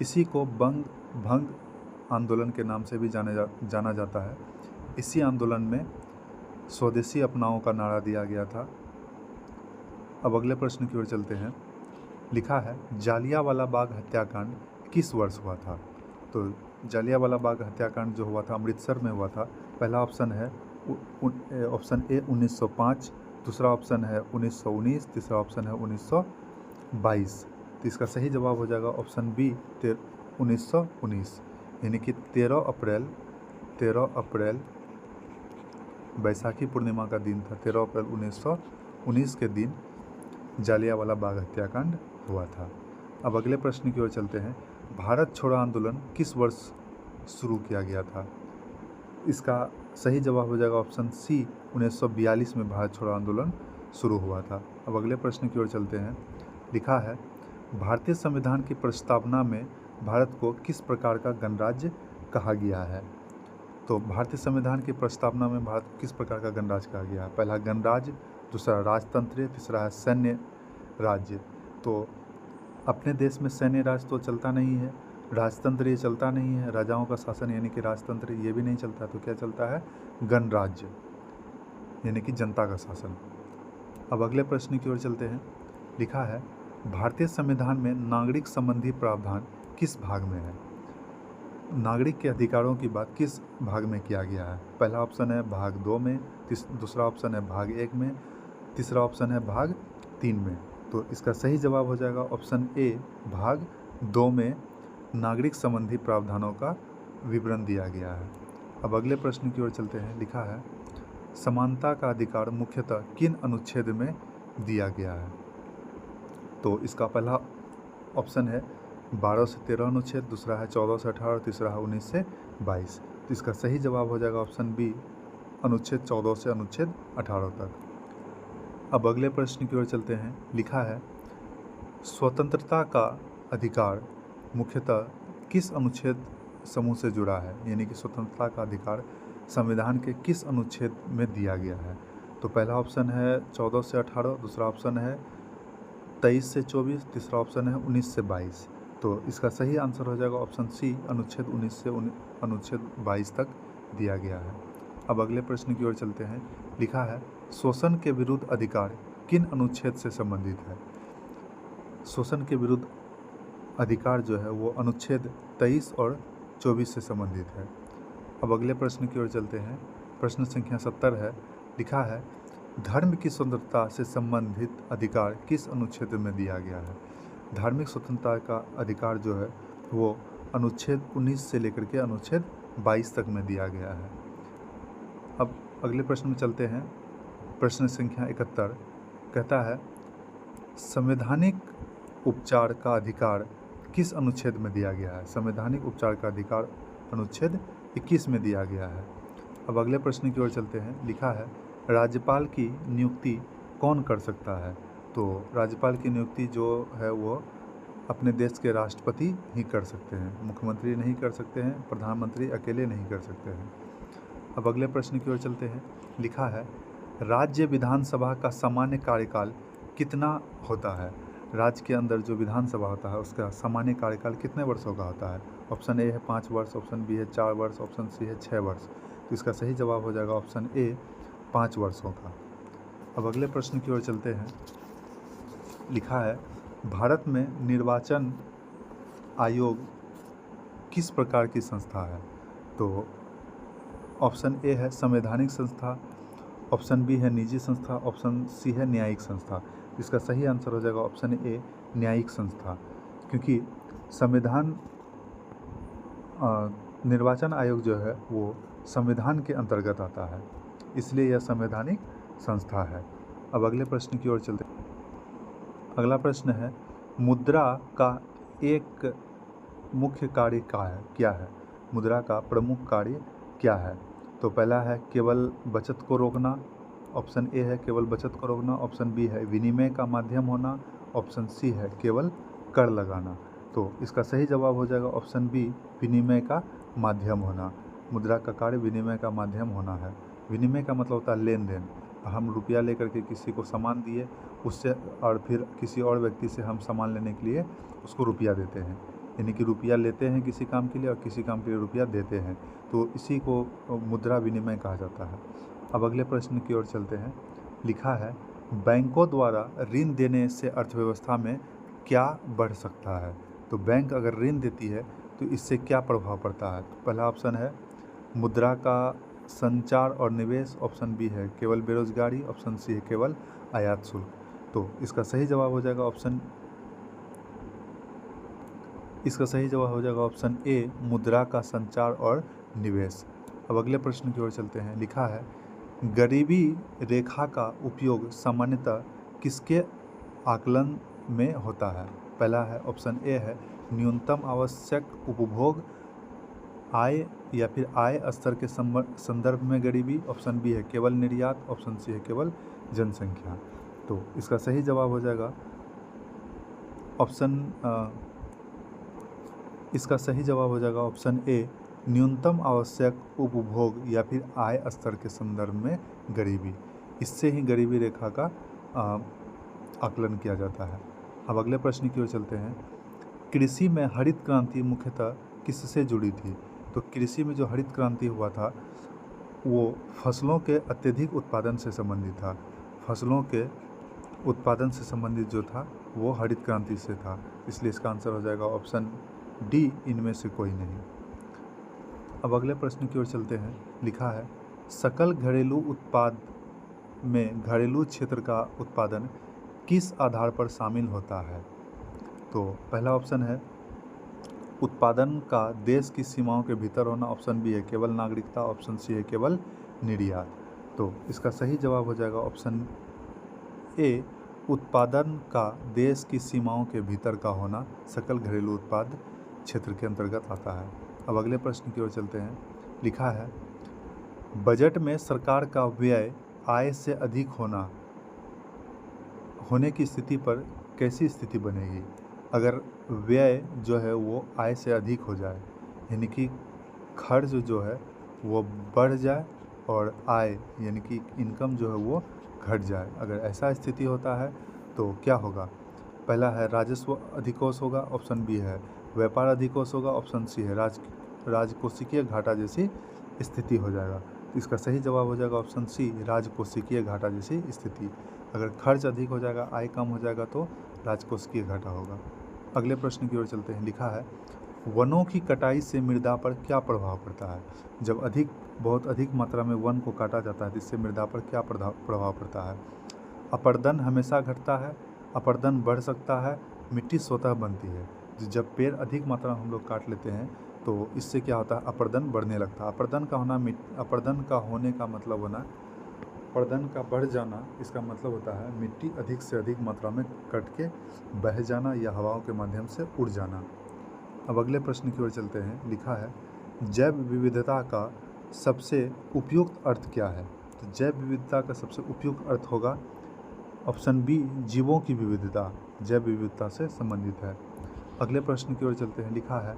इसी को भंग आंदोलन के नाम से भी जाना जाता है। इसी आंदोलन में स्वदेशी अपनाओ का नारा दिया गया था। अब अगले प्रश्न की ओर चलते हैं। लिखा है, जालियांवाला बाग हत्याकांड किस वर्ष हुआ था? तो जालियांवाला बाग हत्याकांड जो हुआ था अमृतसर में हुआ था। पहला ऑप्शन है ऑप्शन ए 1905, दूसरा ऑप्शन है 1919, तीसरा ऑप्शन है 1922। तो इसका सही जवाब हो जाएगा ऑप्शन बी, 1919, यानी कि 13 अप्रैल बैसाखी पूर्णिमा का दिन था। 13 अप्रैल 1919 के दिन जालियांवाला बाग हत्याकांड हुआ था। अब अगले प्रश्न की ओर चलते हैं। भारत छोड़ो आंदोलन किस वर्ष शुरू किया गया था? इसका सही जवाब हो जाएगा ऑप्शन सी, 1942 में भारत छोड़ो आंदोलन शुरू हुआ था। अब अगले प्रश्न की ओर चलते हैं। लिखा है, भारतीय संविधान की प्रस्तावना में भारत को किस प्रकार का गणराज्य कहा गया है? तो भारतीय संविधान की प्रस्तावना में भारत को किस प्रकार का गणराज्य कहा गया है? पहला गणराज्य, दूसरा राजतंत्र, तीसरा है सैन्य राज्य। तो अपने देश में सैन्य राज तो चलता नहीं है, राजतंत्र ये चलता नहीं है, राजाओं का शासन यानी कि राजतंत्र ये भी नहीं चलता। तो क्या चलता है? गणराज्य, यानी कि जनता का शासन। अब अगले प्रश्न की ओर चलते हैं। लिखा है, भारतीय संविधान में नागरिक संबंधी प्रावधान किस भाग में है? नागरिक के अधिकारों की बात किस भाग में किया गया है? पहला ऑप्शन है भाग 2 में, दूसरा ऑप्शन है भाग 1 में, तीसरा ऑप्शन है भाग 3 में। तो इसका सही जवाब हो जाएगा ऑप्शन ए, भाग 2 में नागरिक संबंधी प्रावधानों का विवरण दिया गया है। अब अगले प्रश्न की ओर चलते हैं। लिखा है, समानता का अधिकार मुख्यतः किन अनुच्छेद में दिया गया है? तो इसका पहला ऑप्शन है 12 से 13 अनुच्छेद, दूसरा है 14 से 18, तीसरा है 19 से 22। तो इसका सही जवाब हो जाएगा ऑप्शन बी, अनुच्छेद 14 से अनुच्छेद 18 तक। अब अगले प्रश्न की ओर चलते हैं। लिखा है, स्वतंत्रता का अधिकार मुख्यतः किस अनुच्छेद समूह से जुड़ा है? यानी कि स्वतंत्रता का अधिकार संविधान के किस अनुच्छेद में दिया गया है? तो पहला ऑप्शन है 14 से 18, दूसरा ऑप्शन है 23 से 24, तीसरा ऑप्शन है 19 से 22। तो इसका सही आंसर हो जाएगा ऑप्शन सी, अनुच्छेद 19 से अनुच्छेद 22 तक दिया गया है। अब अगले प्रश्न की ओर चलते हैं। लिखा है, शोषण के विरुद्ध अधिकार किन अनुच्छेद से संबंधित है? शोषण के विरुद्ध अधिकार जो है वो अनुच्छेद 23 और 24 से संबंधित है। अब अगले प्रश्न की ओर चलते हैं। प्रश्न संख्या 70 है। लिखा है, धर्म की स्वतंत्रता से संबंधित अधिकार किस अनुच्छेद में दिया गया है? धार्मिक स्वतंत्रता का अधिकार जो है वो अनुच्छेद 19 से लेकर के अनुच्छेद 22 तक में दिया गया है। अब अगले प्रश्न में चलते हैं। प्रश्न संख्या 71 कहता है, संवैधानिक उपचार का अधिकार किस अनुच्छेद में दिया गया है? संवैधानिक उपचार का अधिकार अनुच्छेद 21 में दिया गया है। अब अगले प्रश्न की ओर चलते हैं। लिखा है, राज्यपाल की नियुक्ति कौन कर सकता है? तो राज्यपाल की नियुक्ति जो है वो अपने देश के राष्ट्रपति ही कर सकते हैं, मुख्यमंत्री नहीं कर सकते हैं, प्रधानमंत्री अकेले नहीं कर सकते हैं। अब अगले प्रश्न की ओर चलते हैं। लिखा है, राज्य विधानसभा का सामान्य कार्यकाल कितना होता है? राज्य के अंदर जो विधानसभा होता है उसका सामान्य कार्यकाल कितने वर्षों का होता है? ऑप्शन ए है 5 वर्ष, ऑप्शन बी है 4 वर्ष, ऑप्शन सी है 6 वर्ष। तो इसका सही जवाब हो जाएगा ऑप्शन ए 5 वर्षों का। अब अगले प्रश्न की ओर चलते हैं। लिखा है, भारत में निर्वाचन आयोग किस प्रकार की संस्था है? तो ऑप्शन ए है संवैधानिक संस्था, ऑप्शन बी है निजी संस्था, ऑप्शन सी है न्यायिक संस्था। इसका सही आंसर हो जाएगा ऑप्शन ए न्यायिक संस्था, क्योंकि संविधान निर्वाचन आयोग जो है वो संविधान के अंतर्गत आता है, इसलिए यह संवैधानिक संस्था है। अब अगले प्रश्न की ओर चलते हैं। अगला प्रश्न है, मुद्रा का एक मुख्य कार्य क्या है? मुद्रा का प्रमुख कार्य क्या है? तो पहला है केवल बचत को रोकना, ऑप्शन ए है केवल बचत को रोकना, ऑप्शन बी है विनिमय का माध्यम होना, ऑप्शन सी है केवल कर लगाना। तो इसका सही जवाब हो जाएगा ऑप्शन बी विनिमय का माध्यम होना। मुद्रा का कार्य विनिमय का माध्यम होना है। विनिमय का मतलब होता है लेन देन। हम रुपया लेकर के किसी को सामान दिए, उससे और फिर किसी और व्यक्ति से हम सामान लेने के लिए उसको रुपया देते हैं, यानी कि रुपया लेते हैं किसी काम के लिए और किसी काम के लिए रुपया देते हैं, तो इसी को मुद्रा विनिमय कहा जाता है। अब अगले प्रश्न की ओर चलते हैं। लिखा है, बैंकों द्वारा ऋण देने से अर्थव्यवस्था में क्या बढ़ सकता है? तो बैंक अगर ऋण देती है तो इससे क्या प्रभाव पड़ता है? तो पहला ऑप्शन है मुद्रा का संचार और निवेश, ऑप्शन बी है केवल बेरोजगारी, ऑप्शन सी है केवल आयात शुल्क। तो इसका सही जवाब हो जाएगा ऑप्शन ए मुद्रा का संचार और निवेश। अब अगले प्रश्न की ओर चलते हैं। लिखा है, गरीबी रेखा का उपयोग सामान्यतः किसके आकलन में होता है? पहला है ऑप्शन ए है न्यूनतम आवश्यक उपभोग, आय या फिर आय स्तर के संदर्भ में गरीबी, ऑप्शन बी है केवल निर्यात, ऑप्शन सी है केवल जनसंख्या। तो इसका सही जवाब हो जाएगा ऑप्शन ए न्यूनतम आवश्यक उपभोग या फिर आय स्तर के संदर्भ में गरीबी। इससे ही गरीबी रेखा का आकलन किया जाता है। अब अगले प्रश्न की ओर चलते हैं। कृषि में हरित क्रांति मुख्यतः किससे जुड़ी थी? तो कृषि में जो हरित क्रांति हुआ था वो फसलों के अत्यधिक उत्पादन से संबंधित था। फसलों के उत्पादन से संबंधित जो था वो हरित क्रांति से था, इसलिए इसका आंसर हो जाएगा ऑप्शन डी इनमें से कोई नहीं। अब अगले प्रश्न की ओर चलते हैं। लिखा है, सकल घरेलू उत्पाद में घरेलू क्षेत्र का उत्पादन किस आधार पर शामिल होता है? तो पहला ऑप्शन है उत्पादन का देश की सीमाओं के भीतर होना, ऑप्शन बी है केवल नागरिकता, ऑप्शन सी है केवल निर्यात। तो इसका सही जवाब हो जाएगा ऑप्शन ए उत्पादन का देश की सीमाओं के भीतर का होना सकल घरेलू उत्पाद क्षेत्र के अंतर्गत आता है। अब अगले प्रश्न की ओर चलते हैं। लिखा है, बजट में सरकार का व्यय आय से अधिक होने की स्थिति पर कैसी स्थिति बनेगी? अगर व्यय जो है वो आय से अधिक हो जाए, यानी कि खर्च जो है वो बढ़ जाए और आय यानी कि इनकम जो है वो घट जाए, अगर ऐसा स्थिति होता है तो क्या होगा? पहला है राजस्व अधिकोष होगा, ऑप्शन बी है व्यापार अधिकोष होगा, ऑप्शन सी है राजकोषीय घाटा जैसी स्थिति हो जाएगा। तो इसका सही जवाब हो जाएगा ऑप्शन सी राजकोषीय घाटा जैसी स्थिति। अगर खर्च अधिक हो जाएगा, आय कम हो जाएगा तो राजकोषीय घाटा होगा। अगले प्रश्न की ओर चलते हैं। लिखा है वनों की कटाई से मृदा पर क्या प्रभाव पड़ता है। जब बहुत अधिक मात्रा में वन को काटा जाता है तो इससे मृदा पर क्या प्रभाव पड़ता है। अपर्दन हमेशा घटता है, अपर्दन बढ़ सकता है, मिट्टी स्वतः बनती है। जब पेड़ अधिक मात्रा में हम लोग काट लेते हैं तो इससे क्या होता है, अपर्दन बढ़ने लगता है। अपर्दन का होने का मतलब होना, अपर्दन का बढ़ जाना, इसका मतलब होता है मिट्टी अधिक से अधिक मात्रा में कट के बह जाना या हवाओं के माध्यम से उड़ जाना। अब अगले प्रश्न की ओर चलते हैं। लिखा है जैव विविधता का सबसे उपयुक्त अर्थ क्या है। तो जैव विविधता का सबसे उपयुक्त अर्थ होगा ऑप्शन बी, जीवों की विविधता जैव विविधता से संबंधित है। अगले प्रश्न की ओर चलते हैं। लिखा है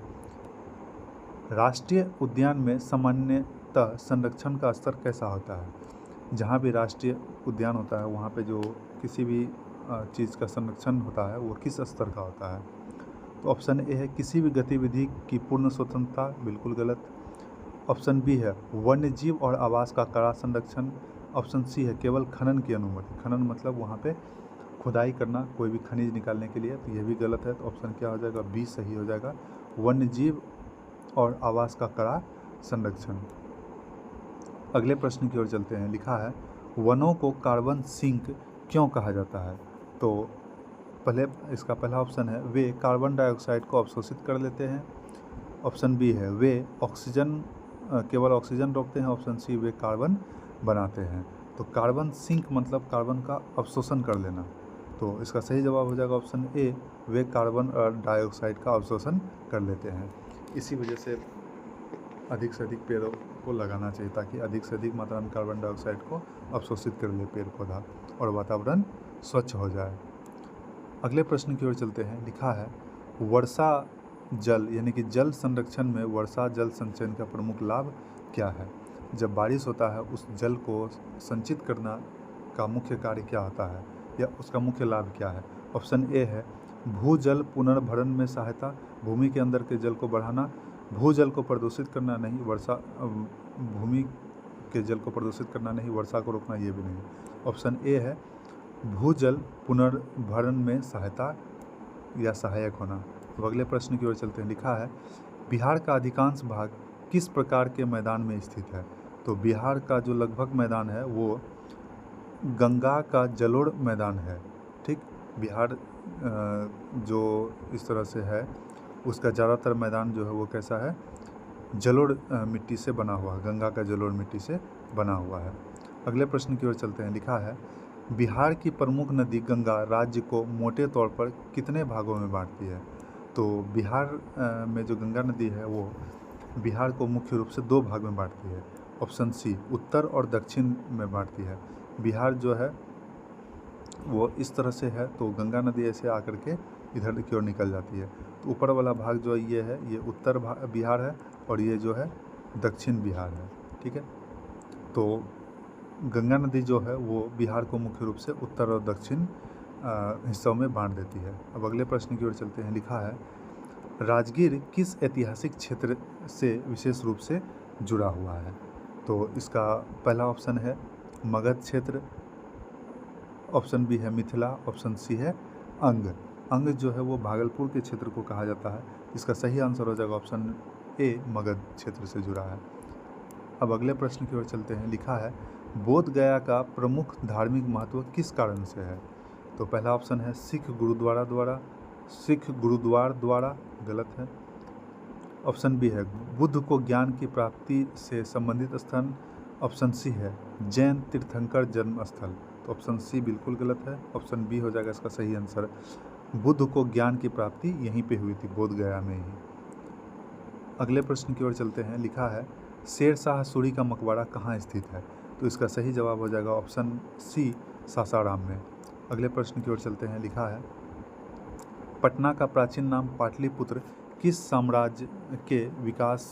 राष्ट्रीय उद्यान में सामान्यतः संरक्षण का स्तर कैसा होता है। जहाँ भी राष्ट्रीय उद्यान होता है वहाँ पे जो किसी भी चीज़ का संरक्षण होता है वो किस स्तर का होता है। तो ऑप्शन ए है किसी भी गतिविधि की पूर्ण स्वतंत्रता, बिल्कुल गलत। ऑप्शन बी है वन्य जीव और आवास का कड़ा संरक्षण। ऑप्शन सी है केवल खनन की अनुमति। खनन मतलब वहाँ पे खुदाई करना कोई भी खनिज निकालने के लिए, तो यह भी गलत है। तो ऑप्शन क्या हो जाएगा, बी सही हो जाएगा, वन्य जीव और आवास का कड़ा संरक्षण। अगले प्रश्न की ओर चलते हैं। लिखा है वनों को कार्बन सिंक क्यों कहा जाता है। तो इसका पहला ऑप्शन है वे कार्बन डाइऑक्साइड को अवशोषित कर लेते हैं। ऑप्शन बी है वे केवल ऑक्सीजन रोकते हैं। ऑप्शन सी वे कार्बन बनाते हैं। तो कार्बन सिंक मतलब कार्बन का अवशोषण कर लेना। तो इसका सही जवाब हो जाएगा option A, way carbon dioxide का अवशोषण कर लेते हैं। इसी वजह से अधिक से अधिक पेड़ों को लगाना चाहिए ताकि अधिक से अधिक मात्रा में कार्बन डाइऑक्साइड को अवशोषित कर ले पेड़ पौधा और वातावरण स्वच्छ हो जाए। अगले प्रश्न की ओर चलते हैं। लिखा है वर्षा जल यानी कि जल संरक्षण में वर्षा जल संचयन का प्रमुख लाभ क्या है। जब बारिश होता है उस जल को संचित करना का मुख्य कार्य क्या होता है या उसका मुख्य लाभ क्या है। ऑप्शन ए है भूजल पुनर्भरण में सहायता, भूमि के अंदर के जल को बढ़ाना, भूजल को प्रदूषित करना नहीं, भूमि के जल को प्रदूषित करना नहीं, वर्षा को रोकना ये भी नहीं। ऑप्शन ए है भूजल पुनर्भरण में सहायता या सहायक होना। तो अगले प्रश्न की ओर चलते हैं। लिखा है बिहार का अधिकांश भाग किस प्रकार के मैदान में स्थित है। तो बिहार का जो लगभग मैदान है वो गंगा का जलोढ़ मैदान है। ठीक, बिहार जो इस तरह से है उसका ज़्यादातर मैदान जो है वो कैसा है, जलोढ़ मिट्टी से बना हुआ है, गंगा का जलोढ़ मिट्टी से बना हुआ है। अगले प्रश्न की ओर चलते हैं। लिखा है बिहार की प्रमुख नदी गंगा राज्य को मोटे तौर पर कितने भागों में बांटती है। तो बिहार में जो गंगा नदी है वो बिहार को मुख्य रूप से दो भाग में बांटती है। ऑप्शन सी उत्तर और दक्षिण में बांटती है। बिहार जो है वो इस तरह से है तो गंगा नदी ऐसे आकर के इधर की ओर निकल जाती है। तो ऊपर वाला भाग जो ये है ये उत्तर बिहार है और ये जो है दक्षिण बिहार है। ठीक है, तो गंगा नदी जो है वो बिहार को मुख्य रूप से उत्तर और दक्षिण हिस्सों में बांट देती है। अब अगले प्रश्न की ओर चलते हैं। लिखा है राजगीर किस ऐतिहासिक क्षेत्र से विशेष रूप से जुड़ा हुआ है। तो इसका पहला ऑप्शन है मगध क्षेत्र, ऑप्शन बी है मिथिला, ऑप्शन सी है अंग जो है वो भागलपुर के क्षेत्र को कहा जाता है। इसका सही आंसर हो जाएगा ऑप्शन ए, मगध क्षेत्र से जुड़ा है। अब अगले प्रश्न की ओर चलते हैं। लिखा है बोध गया का प्रमुख धार्मिक महत्व किस कारण से है। तो पहला ऑप्शन है सिख गुरुद्वार द्वारा, गलत है। ऑप्शन बी है बुद्ध को ज्ञान की प्राप्ति से संबंधित स्थान। ऑप्शन सी है जैन तीर्थंकर जन्म स्थल। तो ऑप्शन सी बिल्कुल गलत है, ऑप्शन बी हो जाएगा इसका सही आंसर। बुद्ध को ज्ञान की प्राप्ति यहीं पे हुई थी, बोध गया में ही। अगले प्रश्न की ओर चलते हैं। लिखा है शेर शाह सूरी का मकबरा कहाँ स्थित है। तो इसका सही जवाब हो जाएगा ऑप्शन सी, सासाराम में। अगले प्रश्न की ओर चलते हैं। लिखा है पटना का प्राचीन नाम पाटलिपुत्र किस साम्राज्य के विकास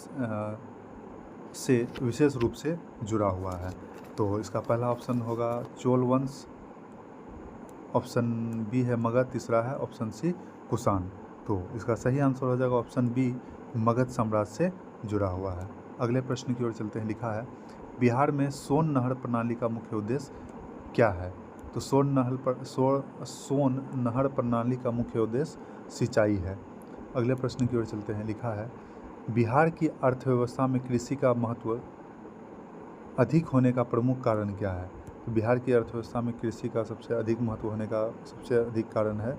से विशेष रूप से जुड़ा हुआ है। तो इसका पहला ऑप्शन होगा चोल वंश, ऑप्शन बी है मगध, तीसरा है ऑप्शन सी कुषाण। तो इसका सही आंसर हो जाएगा ऑप्शन बी, मगध साम्राज्य से जुड़ा हुआ है। अगले प्रश्न की ओर चलते हैं। लिखा है बिहार में सोन नहर प्रणाली का मुख्य उद्देश्य क्या है। तो सोन नहर प्रणाली का मुख्य उद्देश्य सिंचाई है। अगले प्रश्न की ओर चलते हैं। लिखा है, बिहार की अर्थव्यवस्था में कृषि का महत्व अधिक होने का प्रमुख कारण क्या है? तो बिहार की अर्थव्यवस्था में कृषि का सबसे अधिक महत्व होने का सबसे अधिक कारण है,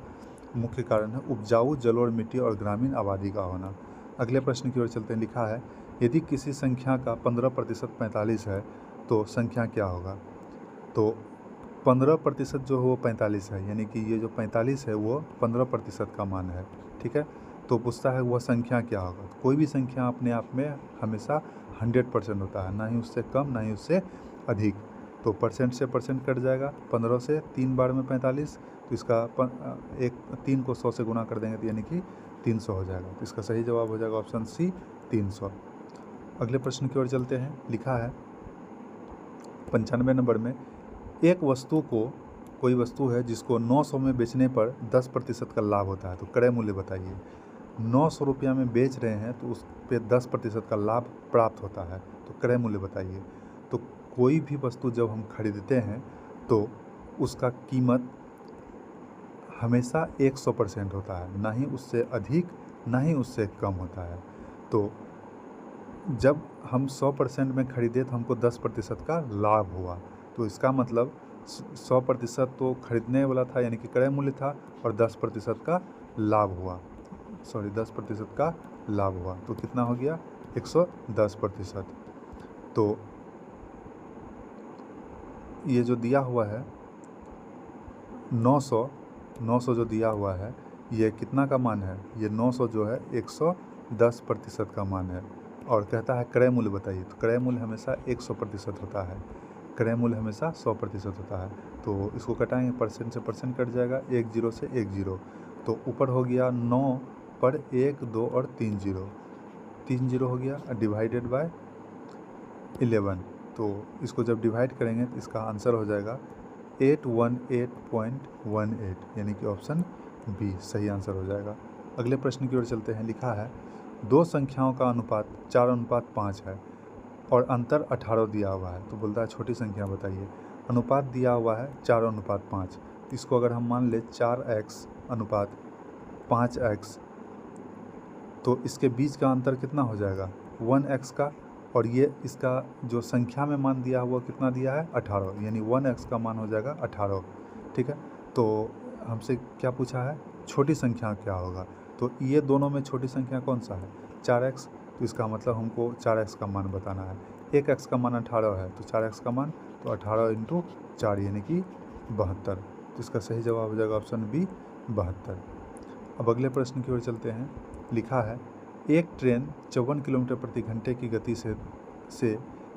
मुख्य कारण है उपजाऊ जलोढ़ मिट्टी और ग्रामीण आबादी का होना। अगले प्रश्न की ओर चलते हैं। लिखा है, यदि किसी संख्या का 15% 45 है तो संख्या क्या होगा? तो 15% जो है वो 45 है, यानी कि ये जो 45 है वो 15% का मान है। ठीक है, तो पूछता है वह संख्या क्या होगा? तो कोई भी संख्या अपने आप में हमेशा 100% होता है, ना ही उससे कम ना ही उससे अधिक। तो परसेंट से परसेंट कट जाएगा, 15 से 3 बार में 45, तो इसका 3 को 100 से गुना कर देंगे तो यानी कि 300 हो जाएगा। तो इसका सही जवाब हो जाएगा ऑप्शन सी 300। अगले प्रश्न की ओर चलते हैं। लिखा है 95 नंबर में, एक वस्तु को, कोई वस्तु है जिसको 900 में बेचने पर 10% का लाभ होता है, तो क्रय मूल्य बताइए। 900 रुपया में बेच रहे हैं तो उस पर 10% का लाभ प्राप्त होता है, तो क्रय मूल्य बताइए। तो कोई भी वस्तु जब हम खरीदते हैं तो उसका कीमत हमेशा 100% होता है, ना ही उससे अधिक ना ही उससे कम होता है। तो जब हम 100% में खरीदे तो हमको 10% का लाभ हुआ, तो इसका मतलब 100% तो खरीदने वाला था यानी कि क्रय मूल्य था, और 10% का लाभ हुआ, 10% का लाभ हुआ, तो कितना हो गया? 110%। तो ये जो दिया हुआ है 900 जो दिया हुआ है ये कितना का मान है? ये 900 जो है 110% का मान है, और कहता है क्रय मूल्य बताइए। तो क्रय मूल्य हमेशा 100% होता है, क्रय मूल्य हमेशा 100% होता है। तो इसको कटाएंगे, परसेंट से परसेंट कट जाएगा, 1 0 से 1 0, तो ऊपर हो गया 9 पर 1 2 और 3 0, 3 0 हो गया, डिवाइडेड बाय 11। तो इसको जब डिवाइड करेंगे तो इसका आंसर हो जाएगा 818.18, यानी कि ऑप्शन बी सही आंसर हो जाएगा। अगले प्रश्न की ओर चलते हैं। लिखा है, दो संख्याओं का अनुपात 4:5 है और अंतर 18 दिया हुआ है, तो बोलता है छोटी संख्या बताइए। अनुपात दिया हुआ है 4:5, इसको अगर हम मान ले 4x अनुपात 5x, तो इसके बीच का अंतर कितना हो जाएगा? 1x का, और ये इसका जो संख्या में मान दिया हुआ कितना दिया है? 18, यानी 1x का मान हो जाएगा 18। ठीक है, तो हमसे क्या पूछा है? छोटी संख्या क्या होगा? तो ये दोनों में छोटी संख्या कौन सा है? 4x, तो इसका मतलब हमको 4x का मान बताना है। 1x का मान 18 है, तो 4x का मान तो 18 × 4 यानी कि 72, तो इसका सही जवाब हो जाएगा ऑप्शन बी 72। अब अगले प्रश्न की ओर चलते हैं। लिखा है, एक ट्रेन 54 किलोमीटर प्रति घंटे की गति से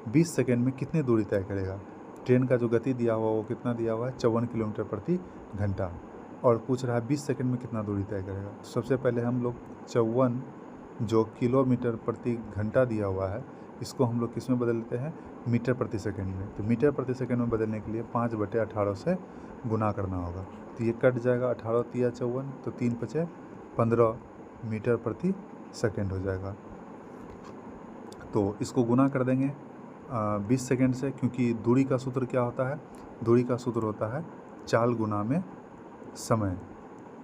20 सेकेंड में कितनी दूरी तय करेगा? ट्रेन का जो गति दिया हुआ वो कितना दिया हुआ है? 54 किलोमीटर प्रति घंटा, और पूछ रहा है 20 सेकेंड में कितना दूरी तय करेगा। तो सबसे पहले हम लोग 54 जो किलोमीटर प्रति घंटा दिया हुआ है इसको हम लोग किस में बदल लेते हैं? मीटर प्रति सेकेंड में। तो मीटर प्रति सेकेंड में बदलने के लिए 5/18 से गुना करना होगा, तो ये कट जाएगा, 18 × 54, तो 3 × 5 = 15 मीटर प्रति सेकेंड हो जाएगा। तो इसको गुना कर देंगे 20 सेकेंड से, क्योंकि दूरी का सूत्र क्या होता है? दूरी का सूत्र होता है चाल गुना में समय,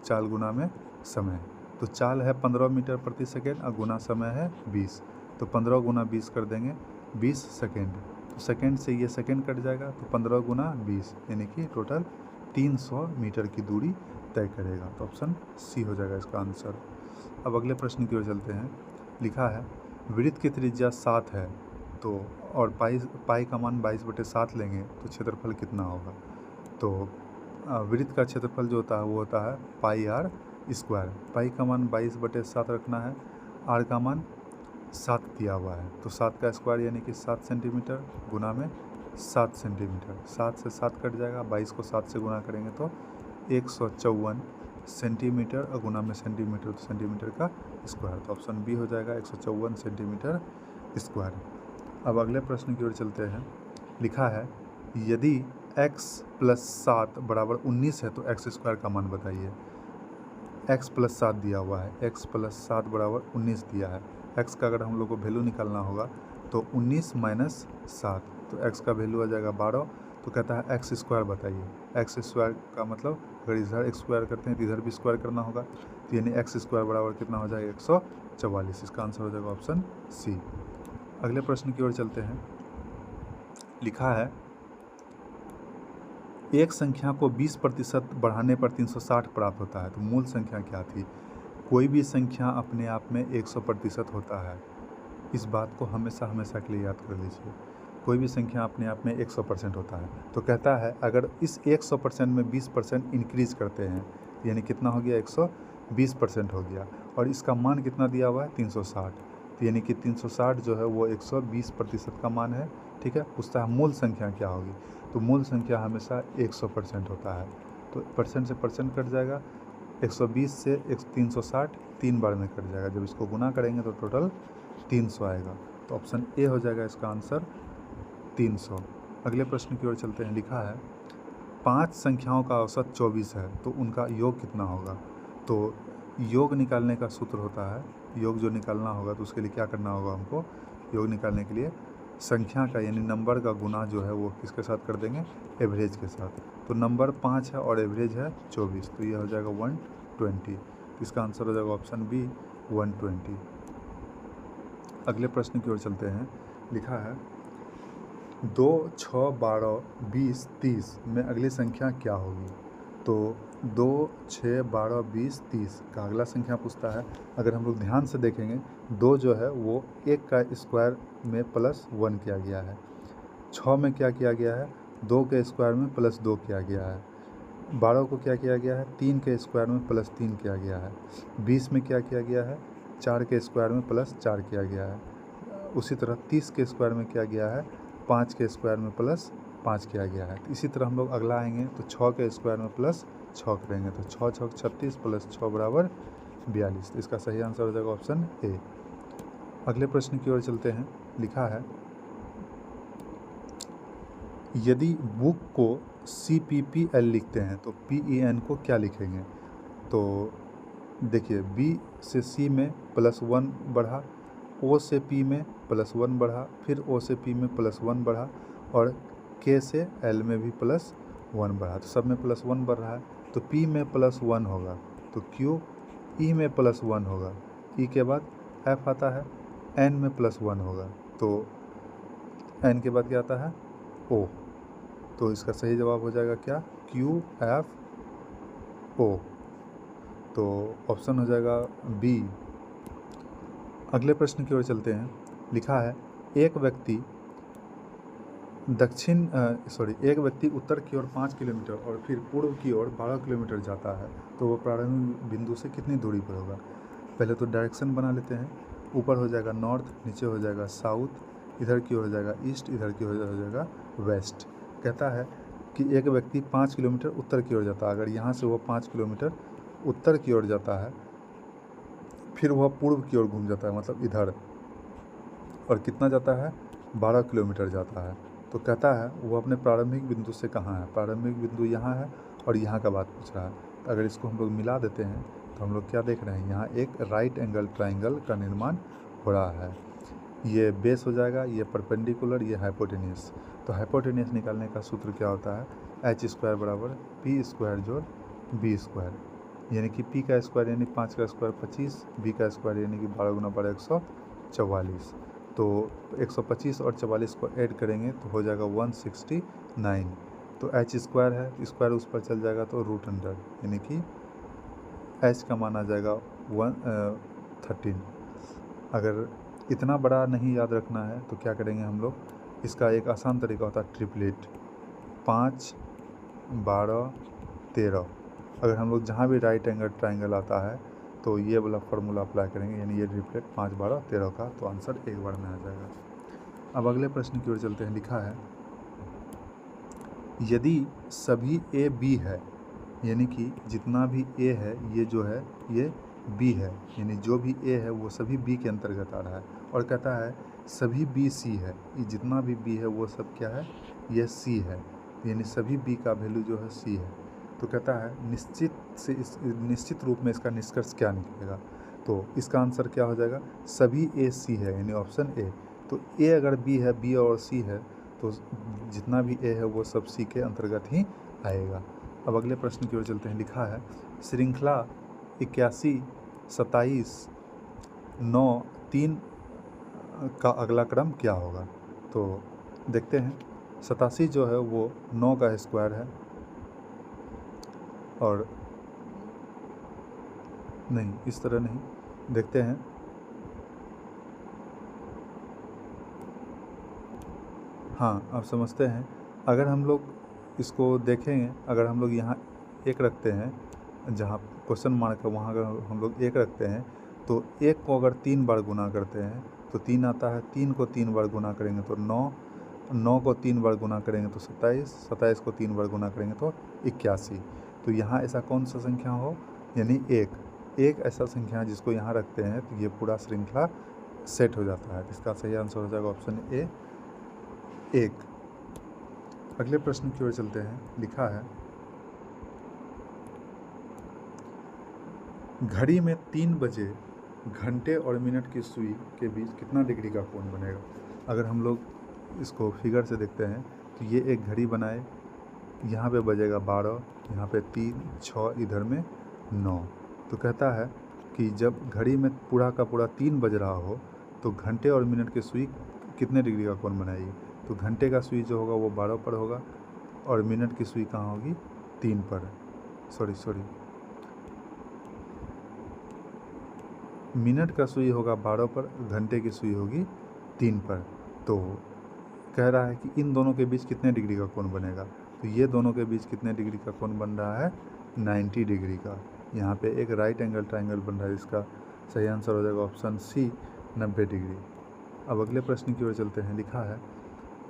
चाल गुना में समय। तो चाल है 15 मीटर प्रति सेकेंड और गुना समय है 20, तो 15 × 20 कर देंगे 20 सेकेंड। तो सेकेंड से ये सेकेंड कट जाएगा, तो 15 × 20 यानी कि टोटल 300 मीटर की दूरी तय करेगा, तो ऑप्शन सी हो जाएगा इसका आंसर। अब अगले प्रश्न की ओर चलते हैं। लिखा है, वृत्त की त्रिज्या 7 है, तो और पाई का मान 22/7 लेंगे तो क्षेत्रफल कितना होगा? तो वृत्त का क्षेत्रफल जो होता है वो होता है πr²। पाई का मान 22/7 रखना है, आर का मान 7 दिया हुआ है, तो 7 का स्क्वायर यानी कि 7 सेंटीमीटर गुना में 7 सेंटीमीटर, 7 से 7 कट जाएगा, 22 को 7 से गुना करेंगे तो 154 सेंटीमीटर, और गुना में सेंटीमीटर तो सेंटीमीटर का स्क्वायर, तो ऑप्शन बी हो जाएगा 154 सेंटीमीटर स्क्वायर। अब अगले प्रश्न की ओर चलते हैं। लिखा है, यदि x + 7 = 19 है तो x² का मान बताइए। x + 7 दिया हुआ है, x + 7 = 19 दिया है। x का अगर हम लोग को वैल्यू निकालना होगा तो 19 - 7, तो x का वैल्यू आ जाएगा 12, तो कहता है एक्स स्क्वायर बताइए। एक्स स्क्वायर का मतलब अगर इधर एक्स स्क्वायर करते हैं तो इधर भी स्क्वायर करना होगा, तो यानी एक्स स्क्वायर बराबर कितना हो जाएगा 144। इसका आंसर हो जाएगा ऑप्शन सी। अगले प्रश्न की ओर चलते हैं। लिखा है एक संख्या को 20% बढ़ाने पर 360 प्राप्त होता है, तो मूल संख्या क्या थी? कोई भी संख्या अपने आप में 100% होता है, इस बात को हमेशा हमेशा के लिए याद कर लीजिए। कोई भी संख्या अपने आप में 100% होता है। तो कहता है अगर इस 100% में 20% इंक्रीज़ करते हैं, यानी कितना हो गया 120% हो गया, और इसका मान कितना दिया हुआ है 360, तो यानी कि 360 जो है वो 120% का मान है। ठीक है, पूछता है मूल संख्या क्या होगी, तो मूल संख्या हमेशा 100% होता है। तो परसेंट से परसेंट कट जाएगा, 120 से 360 3 बार में कट जाएगा, जब इसको गुना करेंगे तो टोटल 300 आएगा। तो ऑप्शन ए हो जाएगा इसका आंसर 300। अगले प्रश्न की ओर चलते हैं। लिखा है 5 संख्याओं का औसत 24 है, तो उनका योग कितना होगा? तो योग निकालने का सूत्र होता है, योग जो निकालना होगा तो उसके लिए क्या करना होगा हमको? योग निकालने के लिए संख्या का यानी नंबर का गुना जो है वो किसके साथ कर देंगे? एवरेज के साथ। तो नंबर 5 है और एवरेज है 24, तो ये हो जाएगा 120। तो इसका आंसर हो जाएगा ऑप्शन बी 120। अगले प्रश्न की ओर चलते हैं। लिखा है 2, 6, 12, 20, 30 में अगली संख्या क्या होगी? तो 2, 6, 12, 20, 30 का अगला संख्या पूछता है। अगर हम लोग ध्यान से देखेंगे, 2 जो है वो 1 का स्क्वायर में +1 किया गया है। 6 में क्या किया गया है? 2 के स्क्वायर में +2 किया गया है। 12 को क्या किया गया है? 3 के स्क्वायर में +3 किया गया है। 20 में क्या किया गया है? 4 के स्क्वायर में +4 किया गया है। उसी तरह 30 के स्क्वायर में क्या गया है? 5 के स्क्वायर में +5 किया गया है। तो इसी तरह हम लोग अगला आएंगे तो 6 के स्क्वायर में +6 करेंगे, तो 6 6 36 + 6 बराबर 42। तो इसका सही आंसर हो जाएगा ऑप्शन ए। अगले प्रश्न की ओर चलते हैं। लिखा है यदि बुक को CPPL लिखते हैं तो PEN को क्या लिखेंगे? तो देखिए B से C में +1 बढ़ा, O से P में +1 बढ़ा, फिर O से P में +1 बढ़ा, और K से L में भी +1 बढ़ा। तो सब में +1 बढ़ रहा है, तो P में +1 होगा, तो Q E में +1 होगा, E के बाद F आता है, N में +1 होगा, तो N के बाद क्या आता है? O। तो इसका सही जवाब हो जाएगा क्या? QFO। तो ऑप्शन हो जाएगा बी। अगले प्रश्न की ओर चलते हैं। लिखा है एक व्यक्ति एक व्यक्ति उत्तर की ओर 5 किलोमीटर और फिर पूर्व की ओर 12 किलोमीटर जाता है, तो वो प्रारंभिक बिंदु से कितनी दूरी पर होगा? पहले तो डायरेक्शन बना लेते हैं। ऊपर हो जाएगा नॉर्थ, नीचे हो जाएगा साउथ, इधर की ओर हो जाएगा ईस्ट, इधर की ओर हो जाएगा वेस्ट। कहता है कि एक व्यक्ति 5 किलोमीटर उत्तर की ओर जाता है। अगर यहाँ से वो 5 किलोमीटर उत्तर की ओर जाता है, फिर वह पूर्व की ओर घूम जाता है, मतलब इधर, और कितना जाता है? 12 किलोमीटर जाता है। तो कहता है वो अपने प्रारंभिक बिंदु से कहाँ है? प्रारंभिक बिंदु यहाँ है और यहाँ का बात पूछ रहा है। तो अगर इसको हम लोग मिला देते हैं तो हम लोग क्या देख रहे हैं? यहाँ एक राइट एंगल ट्राइंगल का निर्माण हो रहा है। ये बेस हो जाएगा, ये परपेंडिकुलर, ये हाइपोटेनियस। तो हाइपोटेनियस निकालने का सूत्र क्या होता है? h² बराबर p² जोड़ b², यानी कि p का स्क्वायर यानी 5 का स्क्वायर 25, b का स्क्वायर यानी कि 12 गुना 12 144। तो 125 और 44 को ऐड करेंगे तो हो जाएगा 169। तो h² है, स्क्वायर उस पर चल जाएगा तो √100, यानी कि h का मान आ जाएगा 13। अगर इतना बड़ा नहीं याद रखना है तो क्या करेंगे हम लोग? इसका एक आसान तरीका होता है ट्रिपलेट, 5, 12, 13। अगर हम लोग जहाँ भी राइट एंगल ट्राइंगल आता है तो ये वाला फार्मूला अप्लाई करेंगे, यानी ये ट्रिपलेट 5, 12, 13 का, तो आंसर एक बार में आ जाएगा। अब अगले प्रश्न की ओर चलते हैं। लिखा है यदि सभी A B है, यानी कि जितना भी A है ये जो है ये B है, यानी जो भी A है वो सभी B के अंतर्गत आ रहा है, और कहता है सभी B C है, ये जितना भी B है वो सब क्या है? ये C है, यानी सभी B का वैल्यू जो है C है। तो कहता है निश्चित रूप में इसका निष्कर्ष क्या निकलेगा? तो इसका आंसर क्या हो जाएगा? सभी A C है, यानी ऑप्शन ए। तो A अगर B है, B और C है, तो जितना भी ए है वो सब सी के अंतर्गत ही आएगा। अब अगले प्रश्न की ओर चलते हैं। लिखा है श्रृंखला 81, 27, 9, 3 का अगला क्रम क्या होगा। तो देखते हैं 87 जो है वो 9 का स्क्वायर है, और नहीं, इस तरह नहीं, देखते हैं। हाँ, अब समझते हैं। अगर हम लोग इसको देखेंगे, अगर हम लोग यहाँ एक रखते हैं, जहाँ क्वेश्चन मार्क है वहाँ अगर हम लोग एक रखते हैं, तो एक को अगर 3 बार गुना करते हैं तो 3 आता है, 3 को 3 बार गुना करेंगे तो 9, 9 को 3 बार गुना करेंगे तो 27, 27 को 3 बार गुना करेंगे तो 81। तो यहाँ ऐसा कौन सा संख्या हो, यानी एक ऐसा संख्या है जिसको यहाँ रखते हैं तो ये पूरा श्रृंखला सेट हो जाता है। इसका सही आंसर हो जाएगा ऑप्शन ए, 1। अगले प्रश्न की ओर चलते हैं। लिखा है घड़ी में 3 बजे घंटे और मिनट की सुई के बीच कितना डिग्री का कोण बनेगा। अगर हम लोग इसको फिगर से देखते हैं तो ये एक घड़ी बनाए, यहाँ पे बजेगा 12, यहाँ पे 3, 6, इधर में 9। तो कहता है कि जब घड़ी में पूरा का पूरा 3 बज रहा हो तो घंटे और मिनट की सुई कितने डिग्री का कोण बनाएगी। तो घंटे का सुई जो होगा वो 12 पर होगा, और मिनट की सुई कहाँ होगी, 3 पर। सॉरी, मिनट का सुई होगा 12 पर, घंटे की सुई होगी 3 पर। तो कह रहा है कि इन दोनों के बीच कितने डिग्री का कोण बनेगा। तो ये दोनों के बीच कितने डिग्री का कोण बन रहा है, 90 डिग्री का। यहाँ पे एक राइट एंगल ट्राइंगल बन रहा है। इसका सही आंसर हो जाएगा ऑप्शन सी, 90 डिग्री। अब अगले प्रश्न की ओर चलते हैं। लिखा है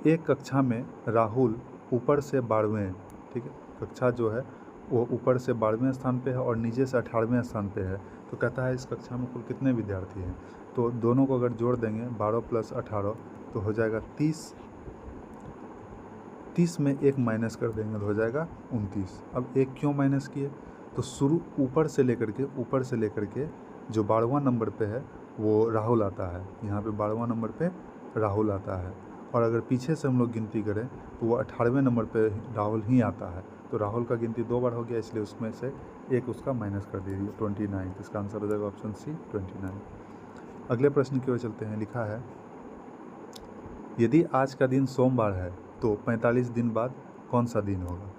एक कक्षा में राहुल ऊपर से 12वें, ठीक है, कक्षा जो है वो ऊपर से 12वें स्थान पे है और नीचे से 18वें स्थान पे है। तो कहता है इस कक्षा में कुल कितने विद्यार्थी हैं। तो दोनों को अगर जोड़ देंगे 12 + 18 तो हो जाएगा 30, 30 में एक माइनस कर देंगे तो हो जाएगा 29। अब एक क्यों माइनस किए, तो शुरू ऊपर से लेकर के जो 12वां नंबर पे है वो राहुल आता है। यहाँ पे 12वां नंबर पे राहुल आता है, और अगर पीछे से हम लोग गिनती करें तो वो 18वें नंबर पे राहुल ही आता है। तो राहुल का गिनती 2 बार हो गया, इसलिए उसमें से एक उसका माइनस कर दीजिए, 29। इसका आंसर हो जाएगा ऑप्शन सी, 29। अगले प्रश्न की ओर चलते हैं। लिखा है यदि आज का दिन सोमवार है तो 45 दिन बाद कौन सा दिन होगा।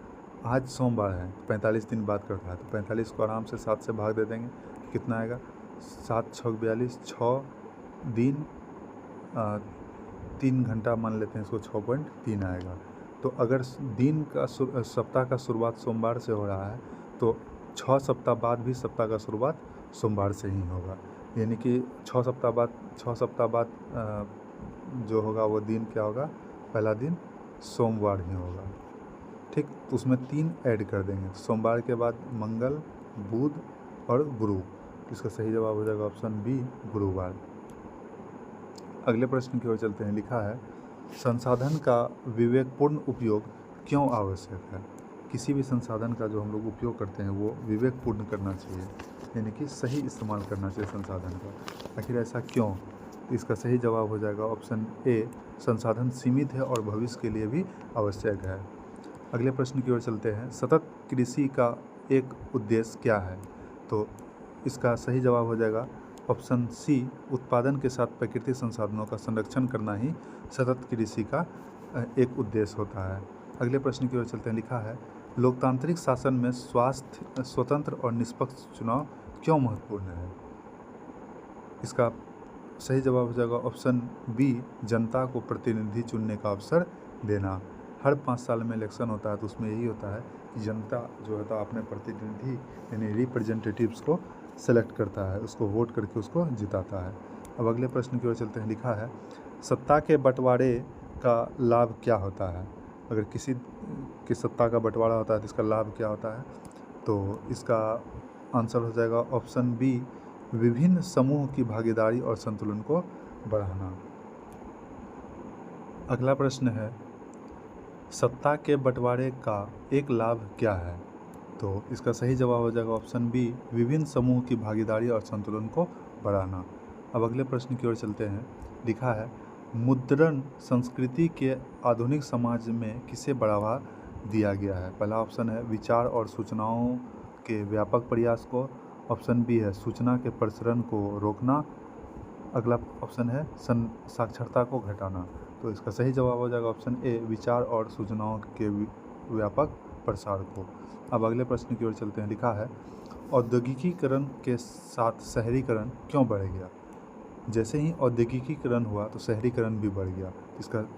आज सोमवार है, 45 दिन बाद करता है, तो 45 को आराम से 7 से भाग दे देंगे, कितना आएगा, 7 × 6 = 42, 6 दिन 3 घंटा मान लेते हैं इसको, 6.3 आएगा। तो अगर दिन का सप्ताह का शुरुआत सोमवार से हो रहा है तो 6 सप्ताह बाद भी सप्ताह का शुरुआत सोमवार से ही होगा, यानी कि 6 सप्ताह बाद जो होगा वो दिन क्या होगा, पहला दिन सोमवार ही होगा, ठीक। तो उसमें 3 ऐड कर देंगे, सोमवार के बाद मंगल, बुध और गुरु। इसका सही जवाब हो जाएगा ऑप्शन बी, गुरुवार। अगले प्रश्न की ओर चलते हैं। लिखा है संसाधन का विवेकपूर्ण उपयोग क्यों आवश्यक है। किसी भी संसाधन का जो हम लोग उपयोग करते हैं वो विवेकपूर्ण करना चाहिए, यानी कि सही इस्तेमाल करना चाहिए संसाधन का। आखिर ऐसा क्यों, इसका सही जवाब हो जाएगा ऑप्शन ए, संसाधन सीमित है और भविष्य के लिए भी आवश्यक है। अगले प्रश्न की ओर चलते हैं। सतत कृषि का एक उद्देश्य क्या है। तो इसका सही जवाब हो जाएगा ऑप्शन सी, उत्पादन के साथ प्राकृतिक संसाधनों का संरक्षण करना ही सतत कृषि का एक उद्देश्य होता है। अगले प्रश्न की ओर चलते हैं। लिखा है लोकतांत्रिक शासन में स्वास्थ्य, स्वतंत्र और निष्पक्ष चुनाव क्यों महत्वपूर्ण है। इसका सही जवाब हो जाएगा ऑप्शन बी, जनता को प्रतिनिधि चुनने का अवसर देना। हर 5 साल में इलेक्शन होता है तो उसमें यही होता है कि जनता जो होता है अपने प्रतिनिधि यानी रिप्रेजेंटेटिव्स को सेलेक्ट करता है, उसको वोट करके उसको जिताता है। अब अगले प्रश्न की ओर चलते हैं। लिखा है सत्ता के बंटवारे का लाभ क्या होता है। अगर किसी की सत्ता का बंटवारा होता है तो इसका लाभ क्या होता है। तो इसका आंसर हो जाएगा ऑप्शन बी, विभिन्न समूह की भागीदारी और संतुलन को बढ़ाना। अगला प्रश्न है सत्ता के बंटवारे का एक लाभ क्या है। तो इसका सही जवाब हो जाएगा ऑप्शन बी, विभिन्न समूह की भागीदारी और संतुलन को बढ़ाना। अब अगले प्रश्न की ओर चलते हैं। लिखा है मुद्रण संस्कृति के आधुनिक समाज में किसे बढ़ावा दिया गया है? पहला ऑप्शन है विचार और सूचनाओं के व्यापक प्रयास को। ऑप्शन बी है सूचना के प्रसरण को रोकना। अगला ऑप्शन है साक्षरता को घटाना। तो इसका सही जवाब हो जाएगा ऑप्शन ए, विचार और सूचनाओं के व्यापक प्रसार को। अब अगले प्रश्न की ओर चलते हैं। लिखा है औद्योगिकीकरण के साथ शहरीकरण क्यों बढ़ गया? जैसे ही औद्योगिकीकरण हुआ तो शहरीकरण भी बढ़ गया।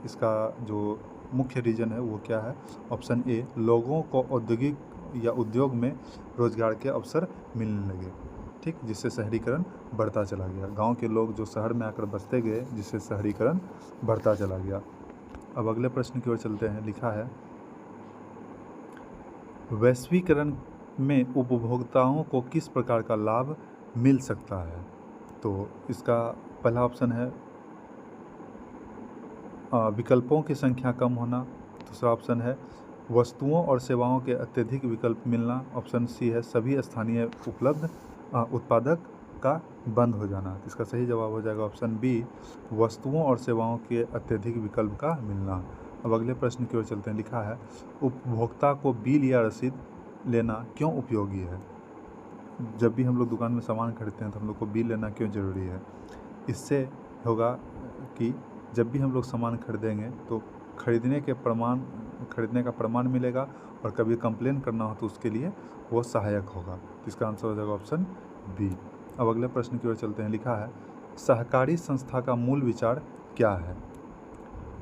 इसका जो मुख्य रीज़न है वो क्या है? ऑप्शन ए, लोगों को औद्योगिक या उद्योग में रोजगार के अवसर मिलने लगे, ठीक, जिससे शहरीकरण बढ़ता चला गया। गांव के लोग जो शहर में आकर बसते गए, जिससे शहरीकरण बढ़ता चला गया। अब अगले प्रश्न की ओर चलते हैं। लिखा है वैश्वीकरण में उपभोक्ताओं को किस प्रकार का लाभ मिल सकता है? तो इसका पहला ऑप्शन है विकल्पों की संख्या कम होना। दूसरा ऑप्शन है वस्तुओं और सेवाओं के अत्यधिक विकल्प मिलना। ऑप्शन सी है सभी स्थानीय उपलब्ध उत्पादक का बंद हो जाना। इसका सही जवाब हो जाएगा ऑप्शन बी, वस्तुओं और सेवाओं के अत्यधिक विकल्प का मिलना। अब अगले प्रश्न की ओर चलते हैं। लिखा है उपभोक्ता को बिल या रसीद लेना क्यों उपयोगी है? जब भी हम लोग दुकान में सामान खरीदते हैं तो हम लोग को बिल लेना क्यों ज़रूरी है? इससे होगा कि जब भी हम लोग सामान खरीदेंगे तो खरीदने का प्रमाण मिलेगा और कभी कंप्लेन करना हो तो उसके लिए वो सहायक होगा। तो इसका आंसर हो जाएगा ऑप्शन बी। अब अगले प्रश्न की ओर चलते हैं। लिखा है सहकारी संस्था का मूल विचार क्या है?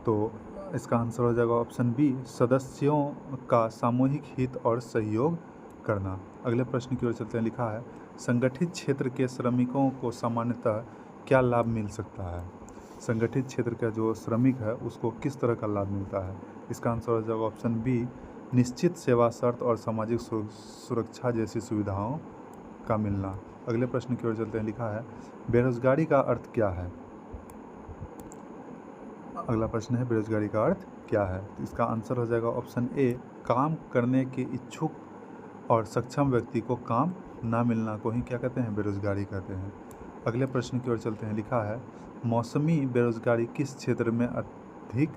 तो इसका आंसर हो जाएगा ऑप्शन बी, सदस्यों का सामूहिक हित और सहयोग करना। अगले प्रश्न की ओर चलते हैं। लिखा है संगठित क्षेत्र के श्रमिकों को सामान्यतः क्या लाभ मिल सकता है? संगठित क्षेत्र का जो श्रमिक है उसको किस तरह का लाभ मिलता है? इसका आंसर हो जाएगा ऑप्शन बी, निश्चित सेवा शर्त और सामाजिक सुरक्षा जैसी सुविधाओं का मिलना। अगले प्रश्न की ओर चलते हैं। लिखा है बेरोजगारी का अर्थ क्या है? अगला प्रश्न है बेरोजगारी का अर्थ क्या है? तो इसका आंसर हो जाएगा ऑप्शन ए, काम करने के इच्छुक और सक्षम व्यक्ति को काम ना मिलना को ही क्या कहते हैं? बेरोजगारी कहते हैं। अगले प्रश्न की ओर चलते हैं। लिखा है मौसमी बेरोजगारी किस क्षेत्र में अधिक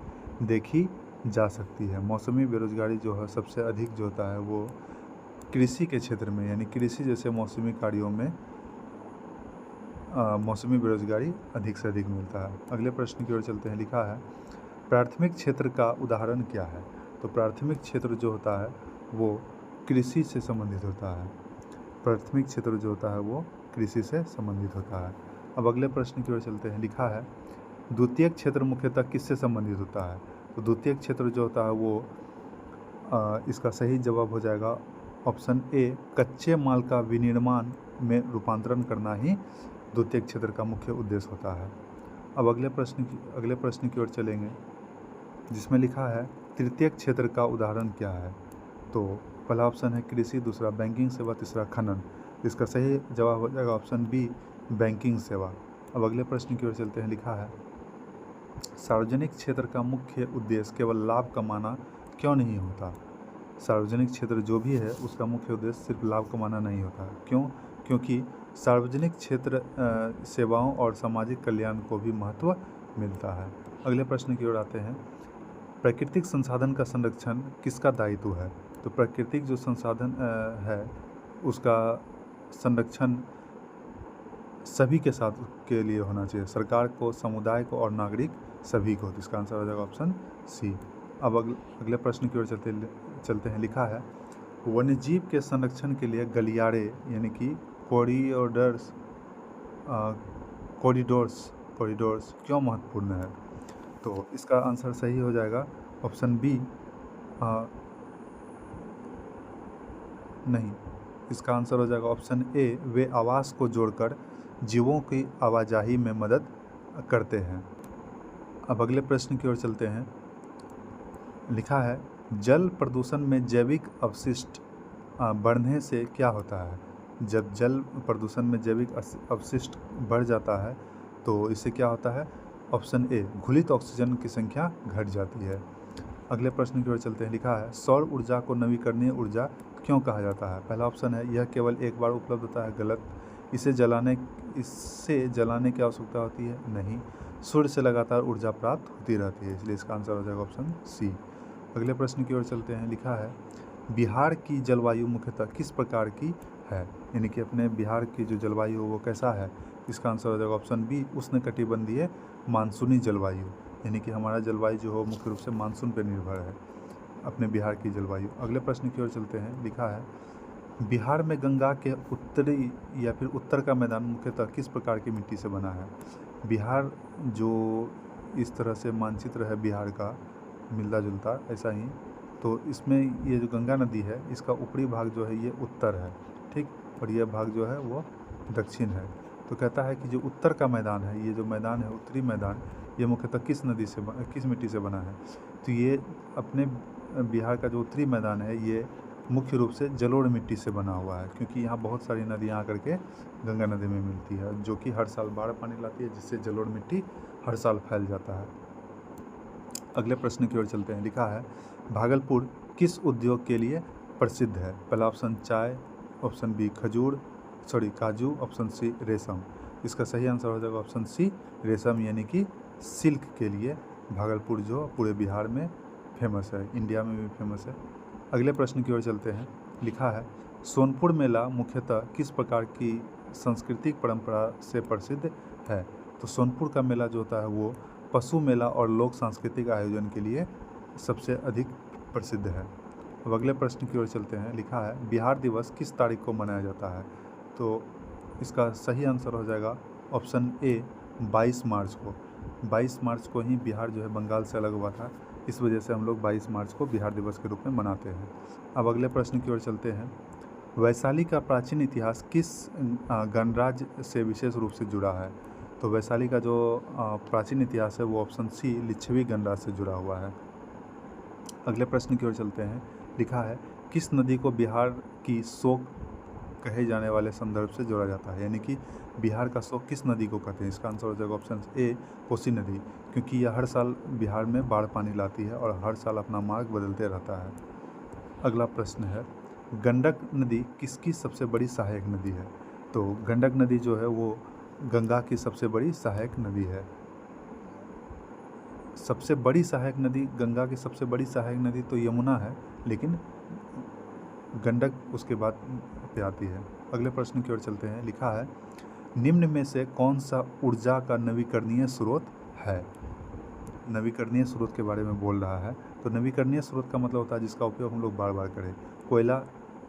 देखी जा सकती है? मौसमी बेरोजगारी जो है सबसे अधिक जो होता है वो कृषि के क्षेत्र में, यानी कृषि जैसे मौसमी कार्यों में मौसमी बेरोजगारी अधिक से अधिक मिलता है। अगले प्रश्न की ओर चलते हैं। लिखा है प्राथमिक क्षेत्र का उदाहरण क्या है? तो प्राथमिक क्षेत्र जो होता है वो कृषि से संबंधित होता है। प्राथमिक क्षेत्र जो होता है वो कृषि से संबंधित होता है। अब अगले प्रश्न की ओर चलते हैं। लिखा है द्वितीयक क्षेत्र मुख्यतः किससे संबंधित होता है? तो द्वितीयक क्षेत्र जो होता है वो इसका सही जवाब हो जाएगा ऑप्शन ए, कच्चे माल का विनिर्माण में रूपांतरण करना ही द्वितीयक क्षेत्र का मुख्य उद्देश्य होता है। अब अगले प्रश्न की ओर चलेंगे, जिसमें लिखा है तृतीयक क्षेत्र का उदाहरण क्या है? तो पहला ऑप्शन है कृषि, दूसरा बैंकिंग सेवा, तीसरा खनन। इसका सही जवाब हो जाएगा ऑप्शन बी, बैंकिंग सेवा। अब अगले प्रश्न की ओर चलते हैं। लिखा है सार्वजनिक क्षेत्र का मुख्य उद्देश्य केवल लाभ कमाना क्यों नहीं होता? सार्वजनिक क्षेत्र जो भी है उसका मुख्य उद्देश्य सिर्फ लाभ कमाना नहीं होता। क्यों? क्योंकि सार्वजनिक क्षेत्र सेवाओं और सामाजिक कल्याण को भी महत्व मिलता है। अगले प्रश्न की ओर आते हैं। प्राकृतिक संसाधन का संरक्षण किसका दायित्व है? तो प्राकृतिक जो संसाधन है उसका संरक्षण सभी के साथ के लिए होना चाहिए, सरकार को, समुदाय को और नागरिक सभी को। तो इसका आंसर हो जाएगा ऑप्शन सी। अब अगले प्रश्न की ओर चलते हैं। लिखा है वन्यजीव के संरक्षण के लिए गलियारे यानी कि कॉरिडोर्स क्यों महत्वपूर्ण है? तो इसका आंसर सही हो जाएगा ऑप्शन बी, नहीं, इसका आंसर हो जाएगा ऑप्शन ए, वे आवास को जोड़कर जीवों की आवाजाही में मदद करते हैं। अब अगले प्रश्न की ओर चलते हैं। लिखा है जल प्रदूषण में जैविक अपशिष्ट बढ़ने से क्या होता है? जब जल प्रदूषण में जैविक अपशिष्ट बढ़ जाता है तो इससे क्या होता है? ऑप्शन ए, घुलित ऑक्सीजन की संख्या घट जाती है। अगले प्रश्न की ओर चलते हैं। लिखा है सौर ऊर्जा को नवीकरणीय ऊर्जा क्यों कहा जाता है? पहला ऑप्शन है यह केवल एक बार उपलब्ध होता है, गलत। इससे जलाने की आवश्यकता होती है, नहीं। सूर्य से लगातार ऊर्जा प्राप्त होती रहती है, इसलिए इसका आंसर हो जाएगा ऑप्शन सी। अगले प्रश्न की ओर चलते हैं। लिखा है बिहार की जलवायु मुख्यतः किस प्रकार की है, यानी कि अपने बिहार की जो जलवायु वो कैसा है। इसका आंसर हो जाएगा ऑप्शन बी, उष्णकटिबंधीय मानसूनी जलवायु, यानी कि हमारा जलवायु जो हो मुख्य रूप से मानसून पर निर्भर है अपने बिहार की जलवायु। अगले प्रश्न की ओर चलते हैं। लिखा है बिहार में गंगा के उत्तरी या फिर उत्तर का मैदान मुख्यतः किस प्रकार की मिट्टी से बना है। बिहार जो इस तरह से मानचित्र है बिहार का मिलता जुलता ऐसा ही, तो इसमें ये जो गंगा नदी है इसका ऊपरी भाग जो है ये उत्तर है, ठीक, और यह भाग जो है वो दक्षिण है। तो कहता है कि जो उत्तर का मैदान है, ये जो मैदान है उत्तरी मैदान, ये मुख्यतः किस मिट्टी से बना है। तो ये अपने बिहार का जो उत्तरी मैदान है ये मुख्य रूप से जलोढ़ मिट्टी से बना हुआ है, क्योंकि यहाँ बहुत सारी नदियाँ आकर के गंगा नदी में मिलती है, जो कि हर साल बाढ़ पानी लाती है, जिससे जलोढ़ मिट्टी हर साल फैल जाता है। अगले प्रश्न की ओर चलते हैं। लिखा है भागलपुर किस उद्योग के लिए प्रसिद्ध है। पहला ऑप्शन चाय, ऑप्शन बी काजू, ऑप्शन सी रेशम। इसका सही आंसर हो जाएगा ऑप्शन सी रेशम, यानी कि सिल्क के लिए भागलपुर जो पूरे बिहार में फेमस है, इंडिया में भी फेमस है। अगले प्रश्न की ओर चलते हैं। लिखा है सोनपुर मेला मुख्यतः किस प्रकार की सांस्कृतिक परंपरा से प्रसिद्ध है। तो सोनपुर का मेला जो होता है वो पशु मेला और लोक सांस्कृतिक आयोजन के लिए सबसे अधिक प्रसिद्ध है। अब अगले प्रश्न की ओर चलते हैं। लिखा है बिहार दिवस किस तारीख को मनाया जाता है। तो इसका सही आंसर हो जाएगा ऑप्शन ए 22 मार्च को। 22 मार्च को ही बिहार जो है बंगाल से अलग हुआ था, इस वजह से हम लोग 22 मार्च को बिहार दिवस के रूप में मनाते हैं। अब अगले प्रश्न की ओर चलते हैं। वैशाली का प्राचीन इतिहास किस गणराज्य से विशेष रूप से जुड़ा है। तो वैशाली का जो प्राचीन इतिहास है वो ऑप्शन सी लिच्छवी गणराज्य से जुड़ा हुआ है। अगले प्रश्न की ओर चलते हैं। लिखा है किस नदी को बिहार की शोक कहे जाने वाले संदर्भ से जोड़ा जाता है, यानी कि बिहार का शोक किस नदी को कहते हैं। इसका आंसर हो जाएगा ऑप्शन ए कोसी नदी, क्योंकि यह हर साल बिहार में बाढ़ पानी लाती है और हर साल अपना मार्ग बदलते रहता है। अगला प्रश्न है गंडक नदी किसकी सबसे बड़ी सहायक नदी है। तो गंडक नदी जो है वो गंगा की सबसे बड़ी सहायक नदी है। सबसे बड़ी सहायक नदी, गंगा की सबसे बड़ी सहायक नदी तो यमुना है, लेकिन गंडक उसके बाद पे आती है। अगले प्रश्न की ओर चलते हैं। लिखा है निम्न में से कौन सा ऊर्जा का नवीकरणीय स्रोत है। नवीकरणीय स्रोत के बारे में बोल रहा है। तो नवीकरणीय स्रोत का मतलब होता है जिसका उपयोग हम लोग बार बार करें। कोयला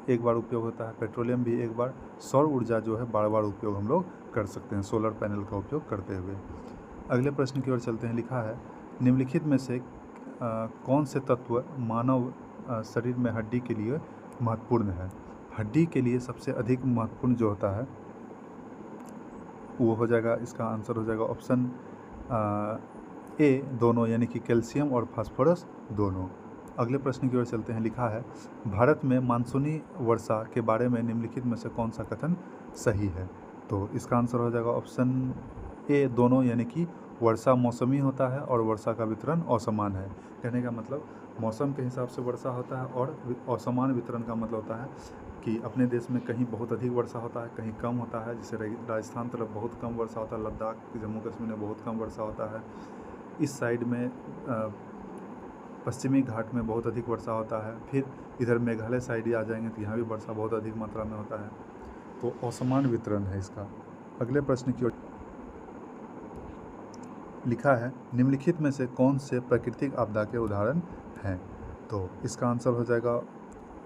एक बार उपयोग होता है, पेट्रोलियम भी एक बार, सौर ऊर्जा जो है बार बार उपयोग हम लोग कर सकते हैं सोलर पैनल का उपयोग करते हुए। अगले प्रश्न की ओर चलते हैं। लिखा है निम्नलिखित में से कौन से तत्व मानव शरीर में हड्डी के लिए महत्वपूर्ण है। हड्डी के लिए सबसे अधिक महत्वपूर्ण जो होता है वो हो जाएगा, इसका आंसर हो जाएगा ऑप्शन ए दोनों, यानी कि कैल्शियम और फास्फोरस दोनों। अगले प्रश्न की ओर चलते हैं। लिखा है भारत में मानसूनी वर्षा के बारे में निम्नलिखित में से कौन सा कथन सही है। तो इसका आंसर हो जाएगा ऑप्शन ए दोनों, यानी कि वर्षा मौसमी होता है और वर्षा का वितरण असमान है। कहने का मतलब मौसम के हिसाब से वर्षा होता है और असमान वितरण का मतलब होता है कि अपने देश में कहीं बहुत अधिक वर्षा होता है, कहीं कम होता है। जैसे राजस्थान तरफ बहुत कम वर्षा होता है, लद्दाख जम्मू कश्मीर में बहुत कम वर्षा होता है, इस साइड में पश्चिमी घाट में बहुत अधिक वर्षा होता है, फिर इधर मेघालय साइड ही आ जाएंगे तो यहाँ भी वर्षा बहुत अधिक मात्रा में होता है। तो असमान वितरण है इसका। अगले प्रश्न की ओर लिखा है निम्नलिखित में से कौन से प्राकृतिक आपदा के उदाहरण हैं। तो इसका आंसर हो जाएगा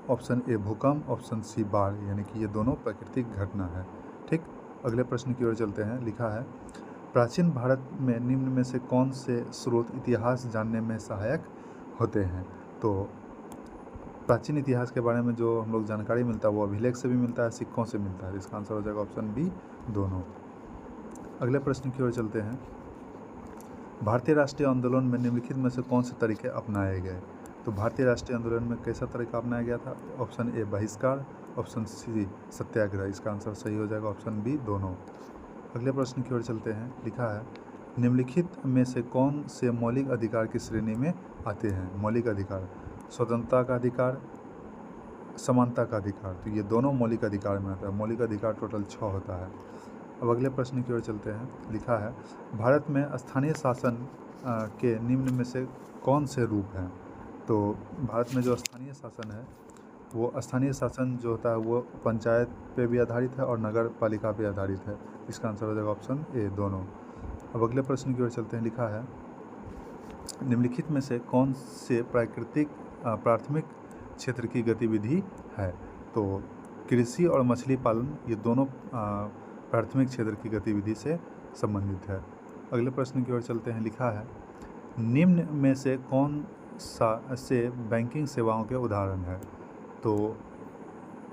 ऑप्शन ए भूकंप, ऑप्शन सी बाढ़, यानी कि ये दोनों प्राकृतिक घटना है। ठीक, अगले प्रश्न की ओर चलते हैं। लिखा है प्राचीन भारत में निम्न में से कौन से स्रोत इतिहास जानने में सहायक होते हैं। तो प्राचीन इतिहास के बारे में जो हम लोग जानकारी मिलता है वो अभिलेख से भी मिलता है, सिक्कों से मिलता है। इसका आंसर हो जाएगा ऑप्शन बी दोनों। अगले प्रश्न की ओर चलते हैं। भारतीय राष्ट्रीय आंदोलन में निम्नलिखित में से कौन से तरीके अपनाए गए। तो भारतीय राष्ट्रीय आंदोलन में कैसा तरीका अपनाया गया था। ऑप्शन ए बहिष्कार, ऑप्शन सी सत्याग्रह। इसका आंसर सही हो जाएगा ऑप्शन बी दोनों। अगले प्रश्न की ओर चलते हैं। लिखा है निम्नलिखित में से कौन से मौलिक अधिकार की श्रेणी में आते हैं। मौलिक अधिकार स्वतंत्रता का अधिकार, समानता का अधिकार, तो ये दोनों मौलिक अधिकार में आता है। मौलिक अधिकार टोटल 6 होता है। अब अगले प्रश्न की ओर चलते हैं। लिखा है, भारत में स्थानीय शासन के निम्न में से कौन से रूप हैं? तो भारत में जो स्थानीय शासन है, वो स्थानीय शासन जो होता है वो पंचायत पे भी आधारित है और नगर पालिका पे आधारित है। इसका आंसर हो जाएगा ऑप्शन ए, दोनों। अब अगले प्रश्न की ओर चलते हैं। लिखा है, निम्नलिखित में से कौन से प्राथमिक क्षेत्र की गतिविधि है? तो कृषि और मछली पालन ये दोनों प्राथमिक क्षेत्र की गतिविधि से संबंधित है। अगले प्रश्न की ओर चलते हैं। लिखा है, निम्न में से कौन सा से बैंकिंग सेवाओं के उदाहरण है? तो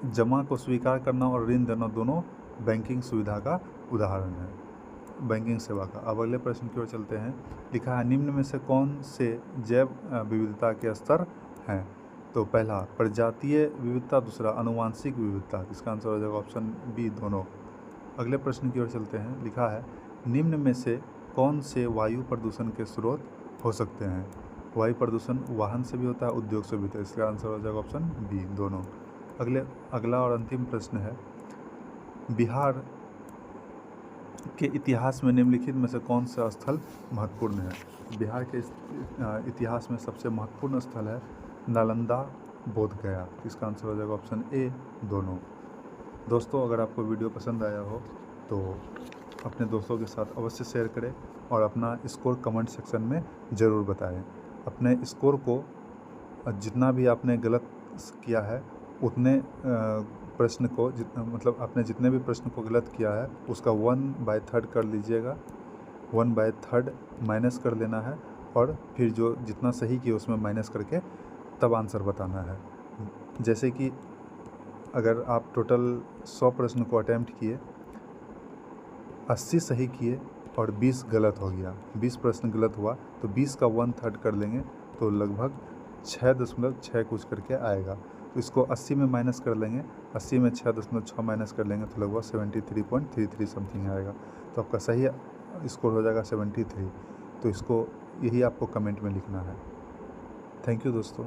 जमा को स्वीकार करना और ऋण देना दोनों बैंकिंग सुविधा का उदाहरण है, बैंकिंग सेवा का। अब अगले प्रश्न की ओर चलते हैं। लिखा है, निम्न में से कौन से जैव विविधता के स्तर हैं? तो पहला प्रजातीय विविधता, दूसरा आनुवांशिक विविधता। इसका आंसर हो जाएगा ऑप्शन बी, दोनों। अगले प्रश्न की ओर चलते हैं। लिखा है, निम्न में से कौन से वायु प्रदूषण के स्रोत हो सकते हैं? वायु प्रदूषण वाहन से भी होता है, उद्योग से भी होता है। इसका आंसर हो जाएगा ऑप्शन बी, दोनों। अगला और अंतिम प्रश्न है, बिहार के इतिहास में निम्नलिखित में से कौन सा स्थल महत्वपूर्ण है? बिहार के इतिहास में सबसे महत्वपूर्ण स्थल है नालंदा, बोध गया। इसका आंसर हो जाएगा ऑप्शन ए, दोनों। दोस्तों, अगर आपको वीडियो पसंद आया हो तो अपने दोस्तों के साथ अवश्य शेयर करें और अपना स्कोर कमेंट सेक्शन में ज़रूर बताएं। अपने स्कोर को जितना भी आपने गलत किया है उतने प्रश्न को मतलब आपने जितने भी प्रश्न को गलत किया है उसका 1/3 कर लीजिएगा, 1/3 माइनस कर लेना है और फिर जो जितना सही किया उसमें माइनस करके तब आंसर बताना है। जैसे कि अगर आप टोटल 100 प्रश्न को अटैम्प्ट किए, 80 सही किए और 20 गलत हो गया, 20 प्रश्न गलत हुआ तो 20 का 1/3 कर लेंगे तो लगभग 6.6 कुछ करके आएगा। तो इसको 80 में माइनस कर लेंगे, 80 में 6.6 माइनस कर लेंगे तो लगभग 73.33 समथिंग आएगा। तो आपका सही स्कोर हो जाएगा 73। तो इसको यही आपको कमेंट में लिखना है। थैंक यू दोस्तों।